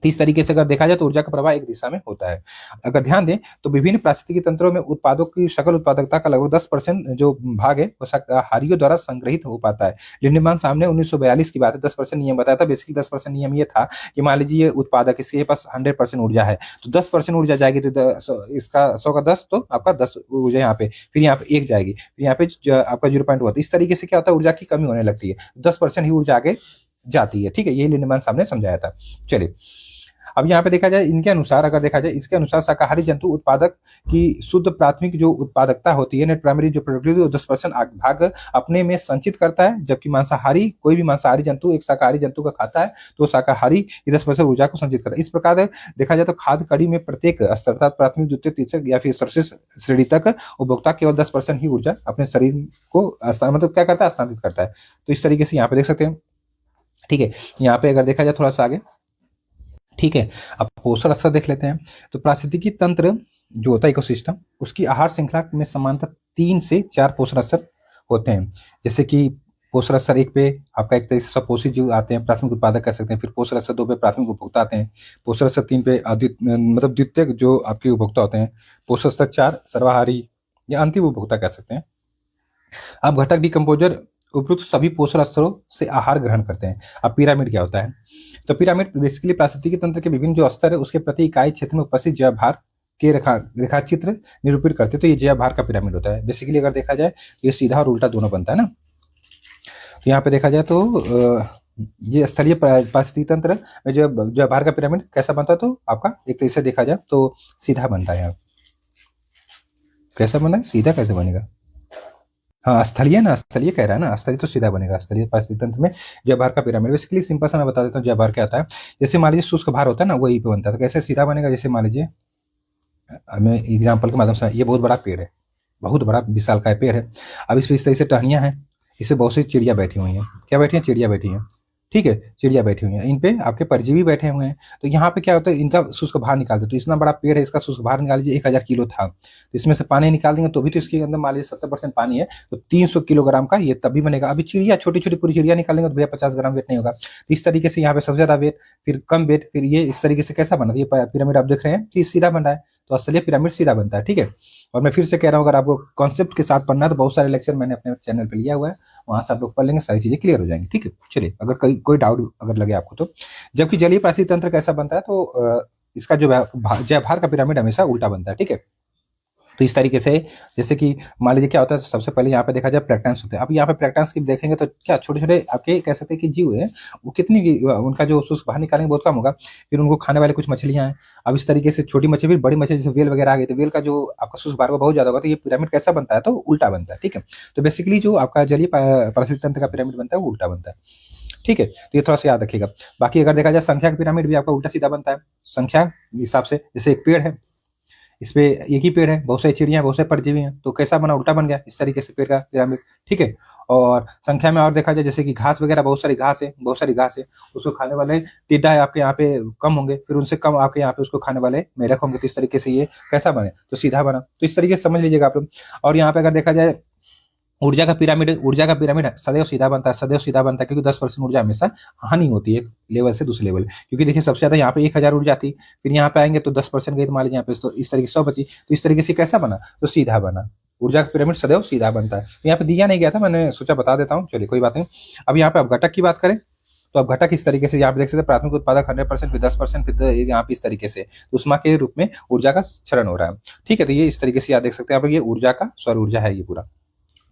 [SPEAKER 1] तो इस तरीके से अगर देखा जाए तो ऊर्जा का प्रवाह एक दिशा में होता है। अगर ध्यान दें तो विभिन्न पारिस्थितिकी तंत्रों में उत्पादों की सकल उत्पादकता का लगभग 10% जो भाग है वो शाकाहारियों द्वारा संग्रहित हो पाता है। लिंडेमान साहब ने 1942 की बात है 10% नियम बताया था। बेसिकली 10% नियम ये था कि मान लीजिए उत्पादक, इसके पास 100% ऊर्जा है तो 10% ऊर्जा जाएगी, तो इसका 100 का 10 तो आपका 10 ऊर्जा यहाँ पे, फिर यहाँ पे 1 जाएगी, फिर यहाँ पे आपका 0.1। इस तरीके से क्या होता है, ऊर्जा की कमी होने लगती है, 10% ही ऊर्जा आगे जाती है, ठीक है। ये लिंडेमान साहब ने समझाया था। चलिए अब यहाँ पे देखा जाए, इनके अनुसार अगर देखा जाए, इसके अनुसार शाकाहारी जंतु उत्पादक की शुद्ध प्राथमिक जो उत्पादकता होती है, नेट प्राइमरी जो प्रोडक्टिविटी, वो 10% भाग अपने में संचित करता है। जबकि मांसाहारी, कोई भी मांसाहारी जंतु एक शाकाहारी जंतु का खाता है तो शाकाहारी 10% ऊर्जा को संचित करता है। इस प्रकार देखा जाए तो खाद्य कड़ी में प्रत्येक स्तर प्राथमिक, द्वितीय, तीसरे या फिर सर्वश्रेष्ठ श्रेणी तक उपभोक्ता केवल 10% ही ऊर्जा अपने शरीर को मतलब क्या करता है, हस्तांतरित करता है। तो इस तरीके से यहाँ पे देख सकते हैं, ठीक है। यहाँ पे अगर देखा जाए थोड़ा सा आगे, ठीक है, अब पोषण स्तर देख लेते हैं। तो पारिस्थितिकी तंत्र जो होता है इकोसिस्टम, उसकी आहार श्रृंखला में सामान्यतः 3 से 4 पोषण स्तर होते हैं। जैसे कि पोषण स्तर 1 पे आपका एक तरह से स्वपोषी जीव आते हैं, प्राथमिक उत्पादक कह सकते हैं। फिर पोषण स्तर 2 पे प्राथमिक उपभोक्ता आते हैं। पोषण स्तर 3 पे मतलब द्वितीय जो आपके उपभोक्ता होते हैं। पोषण स्तर 4 सर्वाहारी या अंतिम उपभोक्ता कह सकते हैं। अब घटक डिकम्पोजर उपयुक्त सभी पोषण स्तरों से आहार ग्रहण करते हैं। अब पिरामिड क्या होता है, तो पिरामिड बेसिकली पारिस्थितिकी तंत्र के विभिन्न जो स्तर है उसके प्रति इकाई क्षेत्र में उपस्थित जैव भार के रेखाचित्र निरूपित करते हैं। तो ये जैव भार का पिरामिड होता है। बेसिकली अगर देखा जाए ये सीधा और उल्टा दोनों बनता है ना। तो यहाँ पे देखा जाए तो ये स्थलीय पारिस्थितिकी तंत्र में जो जैव भार का पिरामिड कैसा बनता है, तो आपका एक तरीके से देखा जाए तो सीधा बनता है। यहाँ कैसा बना है, सीधा कैसे बनेगा, हाँ स्थलीय ना, स्थलीय कह रहा है ना, स्थलीय तो सीधा बनेगा। स्थलीय पारिस्थितिकी तंत्र में जैव भार का पिरामिड, बेसिकली सिंपल सा मैं बता देता हूँ जैव भार क्या आता है। जैसे मान लीजिए शुष्क भार होता है ना, वही पे बनता है। तो कैसे सीधा बनेगा, जैसे मान लीजिए मैं एग्जाम्पल के माध्यम से, ये बहुत बड़ा पेड़ है, बहुत बड़ा विशालकाय पेड़ है। अब इस पर इस तरह से टहनियाँ हैं, इससे बहुत सी चिड़िया बैठी हुई हैं। क्या बैठी हैं, चिड़िया बैठी हैं, ठीक है, चिड़िया बैठी हुई हैं। इन पे आपके परजीवी बैठे हुए हैं। तो यहाँ पे क्या होता है, इनका शुष्क भार निकालते। तो इतना बड़ा पेड़ है, इसका शुष्क भार निकाल लीजिए 1000 किलो था। तो इसमें से पानी निकाल देंगे तो भी तो इसके अंदर मान लीजिए 70% पानी है, तो 300 किलोग्राम का ये तभी बनेगा। अभी चिड़िया छोटी छोटी पूरी चिड़िया निकालेंगे तो भैया 50 ग्राम वेट नहीं होगा। तो इस तरीके से यहाँ पे सबसे ज्यादा वेट, फिर कम वेट, फिर ये इस तरीके से कैसा बना, ये पिरामिड आप देख रहे हैं सीधा बन रहा है। तो असली पिरामिड सीधा बनता है, ठीक है। और मैं फिर से कह रहा हूँ, अगर आपको कॉन्सेप्ट के साथ पढ़ना है तो बहुत सारे लेक्चर मैंने अपने चैनल पे लिया हुआ है, वहां से आप लोग पढ़ लेंगे, सारी चीजें क्लियर हो जाएंगी, ठीक है। चलिए, अगर कोई डाउट अगर लगे आपको तो। जबकि जलीय पारिस्थितिकी तंत्र कैसा बनता है, तो इसका जो जैव भार का पिरामिड हमेशा उल्टा बनता है, ठीक है। तो इस तरीके से जैसे कि मान लीजिए क्या होता है, सबसे पहले यहाँ पे देखा जाए प्लेक्टेंस होते हैं। अब यहाँ पे प्लेक्टेंस की देखेंगे तो क्या छोटे छोटे आपके कह सकते हैं कि जीव है, वो कितनी उनका जो शुष्क बाहर निकालेंगे बहुत कम होगा। फिर उनको खाने वाले कुछ मछलियां हैं। अब इस तरीके से छोटी मछली, बड़ी मछली जैसे वेल वगैरह आ गई, तो वेल का जो आपका शुष्क बाहर बहुत ज्यादा होगा। तो ये पिरामिड कैसा बनता है, तो उल्टा बनता है, ठीक है। तो बेसिकली जो आपका जलीय पारिस्थितिकी तंत्र का पिरामिड बनता है वो उल्टा बनता है, ठीक है। तो ये थोड़ा सा याद रखिएगा। बाकी अगर देखा जाए संख्या का पिरामिड भी आपका उल्टा सीधा बनता है। संख्या के हिसाब से, जैसे एक पेड़ है, इस पे एक ही पेड़ है, बहुत सारी चिड़िया, बहुत सारे परजीवी हैं, तो कैसा बना, उल्टा बन गया। इस तरीके से पेड़ का पिरामिड, ठीक है। और संख्या में और देखा जाए, जैसे कि घास वगैरह, बहुत सारी घास है, उसको खाने वाले टिड्डा है आपके यहाँ पे कम होंगे, फिर उनसे कम आपके यहाँ पे उसको खाने वाले मेढक होंगे। तो इस तरीके से ये कैसा बने, तो सीधा बना। तो इस तरीके से समझ लीजिएगा आप लोग। और यहाँ पे अगर देखा जाए ऊर्जा का पिरामिड सदैव सीधा बनता है, क्योंकि 10% ऊर्जा हमेशा हानि होती है एक लेवल से दूसरे लेवल। क्योंकि देखिए सबसे ज्यादा यहाँ पे 1000 ऊर्जा थी, फिर यहाँ पे आएंगे तो 10% गई, तो मान लीजिए यहाँ पे तो इस तरीके से 100 बची। तो इस तरीके से कैसा बना, तो सीधा बना। ऊर्जा का पिरामिड सदैव सीधा बनता है। तो यहाँ पे दिया नहीं गया था, मैंने सोचा बता देता हूँ, चलिए कोई बात नहीं। अब यहाँ पे अब घटक की बात करें, तो अब घटक इस तरीके से यहाँ पे देख सकते हैं, प्राथमिक उत्पादक 100%, फिर 10%, फिर यहाँ पे इस तरीके से उष्मा के रूप में ऊर्जा का क्षरण हो रहा है, ठीक है। तो ये इस तरीके से आप देख सकते हैं, आप ये ऊर्जा का सौर ऊर्जा है ये पूरा,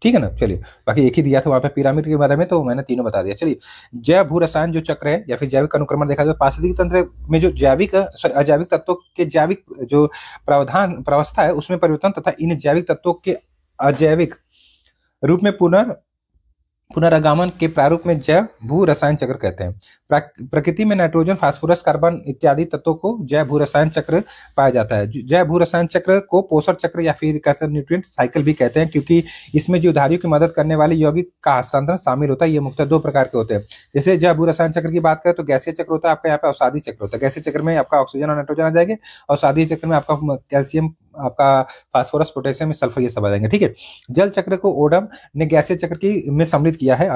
[SPEAKER 1] ठीक है ना। चलिए, बाकी एक ही दिया था वहां पे पिरामिड के बारे में, तो मैंने तीनों बता दिया। चलिए, जैव भू रसायन जो चक्र है या फिर जैविक अनुक्रमण देखा जाए, पारिस्थितिकी तंत्र में जो अजैविक तत्वों के जैविक जो प्रावस्था है उसमें परिवर्तन तथा इन जैविक तत्वों के अजैविक रूप में पुनरागमन के प्रारूप में जैव भू रसायन चक्र कहते हैं। प्रकृति में नाइट्रोजन, फास्फोरस, कार्बन इत्यादि तत्वों को जैव भू रसायन चक्र पाया जाता है। जैव भू रसायन चक्र को पोषण चक्र या फिर कैसे न्यूट्रिएंट साइकिल भी कहते हैं, क्योंकि इसमें जीवधारियों की मदद करने वाले यौगिक का हस्तांतरण शामिल होता है। ये मुख्यतः दो प्रकार के होते हैं। जैसे जैव भू रसायन चक्र की बात करें तो गैसीय चक्र होता है आपका, यहाँ पे अवसादी चक्र होता है। गैसीय चक्र में आपका ऑक्सीजन और नाइट्रोजन आ जाएंगे, और अवसादी चक्र में आपका कैल्शियम, आपका फास्फोरस, पोटेशियम, सल्फर, ये सब आ जाएंगे। ठीक है। जल चक्र को ओडम ने गैसीय चक्र की में सम्मिलित किया है।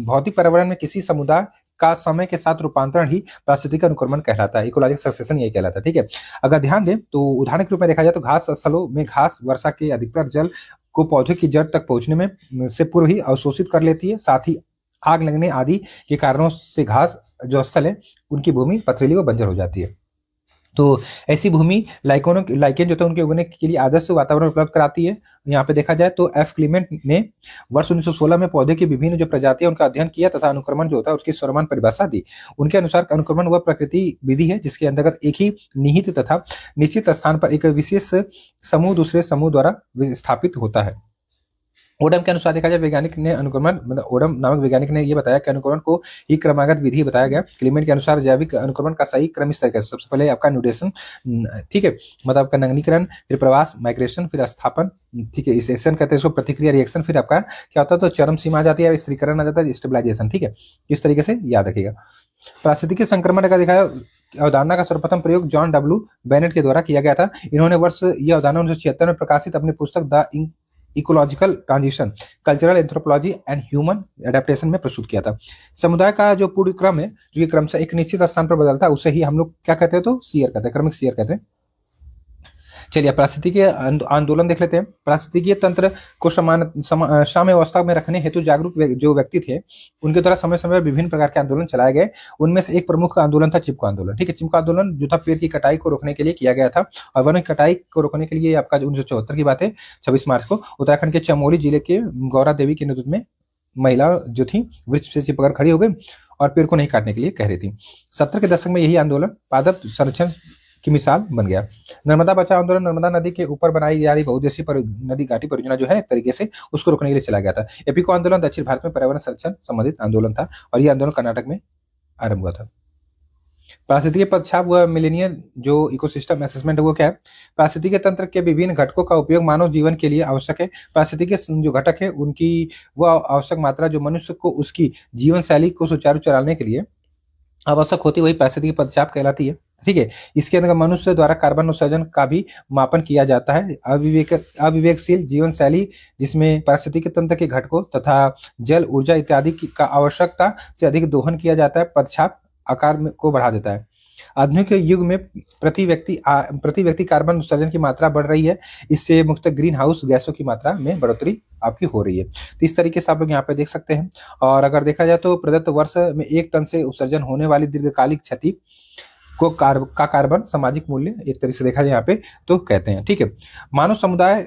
[SPEAKER 1] भौतिक पर्यावरण में किसी समुदाय का समय के साथ रूपांतरण ही पारिस्थितिक अनुक्रमण कहलाता है। इकोलॉजिकल सक्सेशन यही कहलाता है। ठीक है। अगर ध्यान दें तो उदाहरण के रूप में देखा जाए तो घास स्थलों में घास वर्षा के अधिकतर जल को पौधे की जड़ तक पहुंचने में से पूर्व ही अवशोषित कर लेती है। साथ ही आग लगने आदि के कारणों से घास जो स्थल है उनकी भूमि पथरीली व बंजर हो जाती है। तो ऐसी भूमि लाइकेन जो है उनके उगने के लिए आदर्श वातावरण उपलब्ध कराती है। यहाँ पे देखा जाए तो एफ क्लीमेंट ने वर्ष 1916 में पौधे की विभिन्न जो प्रजातियां उनका अध्ययन किया तथा अनुक्रमण जो होता है उसकी सर्वमान्य परिभाषा दी। उनके अनुसार अनुक्रमण वह प्रकृति विधि है जिसके अंतर्गत एक ही निहित तथा निश्चित स्थान पर एक विशेष समूह दूसरे समूह द्वारा स्थापित होता है। ओडम के अनुसार देखा जाए वैज्ञानिक ने अनुक्रमण मतलब ओडम नामक वैज्ञानिक ने यह बताया कि अनुक्रमण को ही क्रमागत विधि बताया गया। क्लीमेंट के अनुसार जैविक अनुक्रमण का सही क्रम इस तरह से सबसे पहले आपका न्यूटेशन, ठीक है, मतलब आपका नंगनीकरण, फिर प्रवास माइग्रेशन, फिर स्थापन, ठीक है, इसेशन कहते हैं इसको, प्रतिक्रिया रिएक्शन, फिर आपका क्या होता है तो चरम सीमा आ जाती है, स्थिरीकरण आ जाता है, स्टेबलाइजेशन। ठीक है, इस तरीके से याद रखिएगा। पारिस्थितिक संक्रमण का दिखाया अवधारणा का सर्वप्रथम प्रयोग जॉन डब्ल्यू बेनेट के द्वारा किया गया था। इन्होंने वर्ष यह अवधारणा 1976 में प्रकाशित अपनी पुस्तक the ecological transition, cultural anthropology and human adaptation में प्रस्तुत किया था। समुदाय का जो पूर्ण क्रम है जो ये क्रम से एक निश्चित स्थान पर बदलता है उसे ही हम लोग क्या कहते हैं तो सीयर कहते हैं, क्रमिक सीयर कहते हैं। चलिए पारिस्थितिकीय आंदोलन देख लेते हैं। पारिस्थितिकीय तंत्र को साम्य अवस्था में रखने हेतु जागरूक जो व्यक्ति थे उनके द्वारा समय समय विभिन्न प्रकार के आंदोलन चलाए गए। उनमें से एक प्रमुख आंदोलन था चिपको आंदोलन। ठीक है, चिपको आंदोलन जो था पेड़ की कटाई को रोकने के लिए किया गया था, और वन की कटाई को रोकने के लिए आपका 1974 की बात है 26 मार्च को उत्तराखंड के चमोली जिले के गौरा देवी के नेतृत्व में महिला जो थी वृक्ष से चिपकर खड़ी हो गई और पेड़ को नहीं काटने के लिए कह रही थी। 70 के दशक में यही आंदोलन पादप संरक्षण की मिसाल बन गया। नर्मदा बचाओ आंदोलन नर्मदा नदी के ऊपर बनाई जा रही बहुउद्देशीय नदी घाटी परियोजना जो है एक तरीके से उसको रोकने के लिए चला गया था। एपिको आंदोलन दक्षिण भारत में पर्यावरण संरक्षण संबंधित आंदोलन था और यह आंदोलन कर्नाटक में आरंभ हुआ था। पारिस्थितिकीय पदछाप व मिलेनियल जो इकोसिस्टम असेसमेंट वो क्या है? पारिस्थितिकीय तंत्र के विभिन्न घटकों का उपयोग मानव जीवन के लिए आवश्यक है। पारिस्थितिकीय जो घटक है उनकी वह आवश्यक मात्रा जो मनुष्य को उसकी जीवन शैली को सुचारू चलाने के लिए आवश्यक होती वही पारिस्थितिकीय पदछाप कहलाती है। ठीक है, इसके अंदर मनुष्य द्वारा कार्बन उत्सर्जन का भी मापन किया जाता है। अविवेकशील जीवन शैली जिसमें पारिस्थितिकीय तंत्र के घटकों तथा जल, ऊर्जा इत्यादि का आवश्यकता से अधिक दोहन किया जाता है, पदछाप आकार को बढ़ा देता है। आधुनिक युग में प्रति व्यक्ति कार्बन उत्सर्जन की मात्रा बढ़ रही है, इससे मुख्यतः ग्रीन हाउस गैसों की मात्रा में बढ़ोतरी आपकी हो रही है। तो इस तरीके से आप लोग यहाँ पे देख सकते हैं। और अगर देखा जाए तो प्रदत्त वर्ष में 1 टन से उत्सर्जन होने वाली दीर्घकालिक क्षति को कार्बन सामाजिक मूल्य एक तरीके से देखा जाए यहाँ पे तो कहते हैं। ठीक है, मानव समुदाय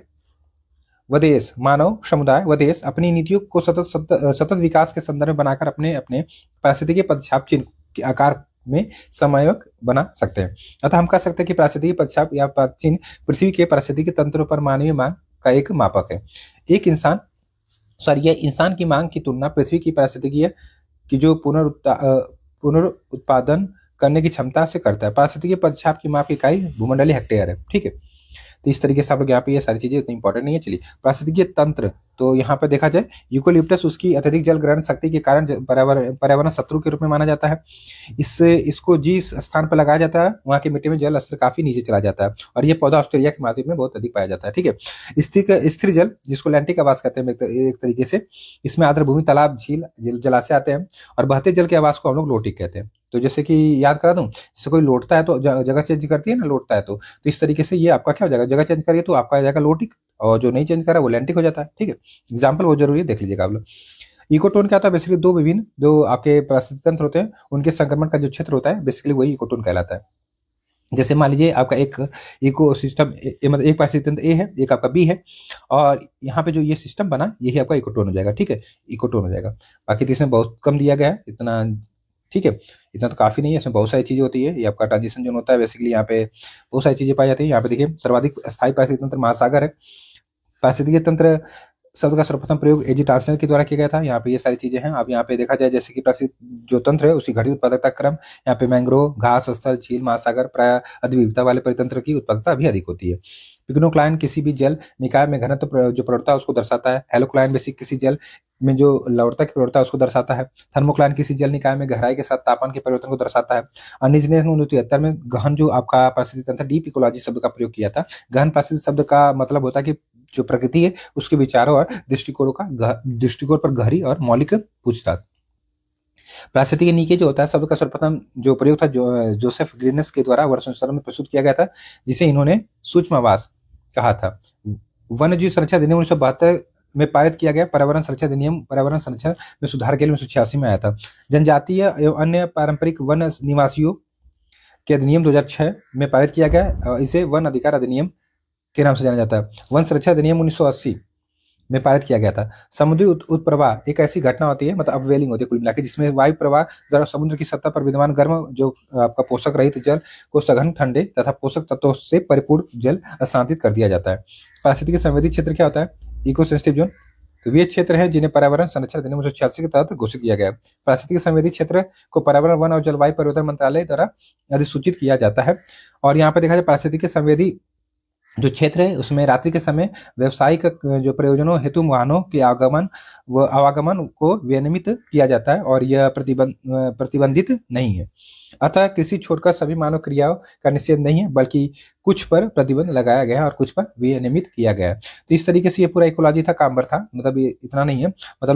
[SPEAKER 1] व देश अपनी नीतियों को सतत विकास के संदर्भ में बनाकर अपने पारिस्थितिकीय पदछाप चिन्ह के आकार में समन्वयक बना सकते हैं। अतः हम कह सकते हैं कि पारिस्थितिकीय पदछाप या चिन्ह पृथ्वी के पारिस्थितिकीय तंत्रों पर मानवीय मांग का एक मापक है। यह इंसान की मांग की तुलना पृथ्वी की पारिस्थितिकीय की जो पुनरुत्पादन करने की क्षमता से करता है। पारिस्थितिकीय पदछाप की माप इकाई भूमंडलीय हेक्टेयर है। ठीक है, तो इस तरीके से आप लोग यहाँ पे ये सारी चीजें उतनी इंपॉर्टेंट नहीं है। चलिए पारिस्थितिकीय तंत्र तो यहाँ पे देखा जाए यूकेलिप्टस उसकी अत्यधिक जल ग्रहण शक्ति के कारण पर्यावरण शत्रु के रूप में माना जाता है। इसको जिस स्थान पर लगाया जाता है वहाँ की मिट्टी में जल स्तर काफी नीचे चला जाता है और यह पौधा ऑस्ट्रेलिया के माध्यम में बहुत अधिक पाया जाता है। ठीक है, स्थिर जल जिसको लैंटिक आवास कहते हैं एक तरीके से, इसमें आर्द्र भूमि, तालाब, झील, जलाशय आते हैं और बहते जल के आवास को हम लोग लोटिक कहते हैं। तो जैसे कि याद करा दूं, जैसे कोई लौटता है तो जगह चेंज करती है ना, लौटता है तो इस तरीके से ये आपका क्या हो जाएगा, जगह चेंज करिए तो आपका आ जाएगा लोटिक, और जो नहीं चेंज करा वो लैंटिक हो जाता है। ठीक है, एग्जाम्पल वो जरूरी है, देख लीजिएगा आप लोग। इकोटोन क्या होता है? बेसिकली दो विभिन्न जो आपके पारिस्थितिक तंत्र होते हैं उनके संक्रमण का जो क्षेत्र होता है बेसिकली वही इकोटोन कहलाता है। जैसे मान लीजिए आपका एक इकोसिस्टम मतलब एक पारिस्थितिक तंत्र ए है, एक आपका बी है, और यहाँ पे जो ये सिस्टम बना यही आपका इकोटोन हो जाएगा। ठीक है, इकोटोन हो जाएगा। बाकी तो इसमें बहुत कम दिया गया है इतना। ठीक है, इतना तो काफी नहीं है, इसमें बहुत सारी चीजें होती है। ये आपका ट्रांजिशन जोन होता है, बेसिकली यहाँ पे बहुत सारी चीजें पाई जाती है। यहाँ पे देखिए सर्वाधिक स्थायी पारिस्थितिक तंत्र महासागर है। पारिस्थितिकीय तंत्र शब्द का सर्वप्रथम प्रयोग एजी ट्रांसलेटर के द्वारा किया गया था। यहाँ पे ये सारी चीजें हैं। अब यहाँ पे देखा जाए जैसे कि प्रसिद्ध जो तंत्र है उसकी घटित उत्पादकता क्रम, यहाँ पे मैंग्रोव, घास स्थल, झील, महासागर प्राय अधिविविधता वाले परितंत्र की उत्पादकता भी अधिक होती है। पिग्नोक्लाइन किसी भी जल निकाय में घनत्व जो प्रवणता है उसको दर्शाता है। हेलोक्लाइन बेसिक किसी जल में जो लवणता की प्रवणता है उसको दर्शाता है। थर्मोक्लाइन किसी जल निकाय में गहराई के साथ तापमान के परिवर्तन को दर्शाता है। अनिज ने 1973 में गहन जो आपका पारिस्थितिक तंत्र डीप इकोलॉजी शब्द का प्रयोग किया था। गहन पारिस्थितिक शब्द का मतलब होता है कि जो प्रकृति है उसके विचारों और दृष्टिकोण पर गहरी और मौलिक पूछताछ। पारिस्थितिकी नीचे जो होता है शब्द का सर्वप्रथम जो प्रयोग था जोसेफ ग्रीनस के द्वारा वर्ष 1917 में प्रस्तुत किया गया था, जिसे इन्होंने सूक्ष्म आवास कहा था। वन्य जीव संरक्षण अधिनियम 1972 में पारित किया गया। पर्यावरण संरक्षण अधिनियम पर्यावरण संरक्षण में सुधार के लिए 1986 में आया था। जनजातीय एवं अन्य पारंपरिक वन निवासियों के अधिनियम 2006 में पारित किया गया। इसे वन अधिकार अधिनियम के नाम से जाना जाता है। वन सुरक्षा अधिनियम 1980 में पारित किया गया था। समुद्री उत्प्रवाह एक ऐसी घटना होती है, मतलब अपवेलिंग होती है कुल मिलाकर, जिसमें वायु प्रवाह द्वारा समुद्र की सतह पर विद्यमान गर्म जो आपका पोषक रहित जल को सघन ठंडे तथा पोषक तत्वों से परिपूर्ण जल स्थानांतरित कर दिया जाता है। पारिस्थितिकी संवेदी क्षेत्र क्या होता है? Eco sensitive zone. तो वे क्षेत्र हैं जिन्हें पर्यावरण संरक्षण अधिनियम 1986 के तहत घोषित किया गया है। पारिस्थितिकी संवेदी क्षेत्र को पर्यावरण, वन और जलवायु परिवर्तन मंत्रालय द्वारा अधिसूचित किया जाता है। और यहाँ पे देखा जाए पारिस्थितिकी संवेदी जो क्षेत्र है उसमें रात्रि के समय व्यावसायिक जो प्रयोजनों हेतु वाहनों के आगमन व आवागमन को विनियमित किया जाता है और यह प्रतिबंधित नहीं है। अतः कृषि छोड़कर सभी मानव क्रियाओं का निषेध नहीं है, बल्कि कुछ पर प्रतिबंध लगाया गया है और कुछ पर विनियमित किया गया है। तो इस तरीके से ये पूरा इकोलॉजी था, कामबर था, मतलब ये इतना नहीं है, मतलब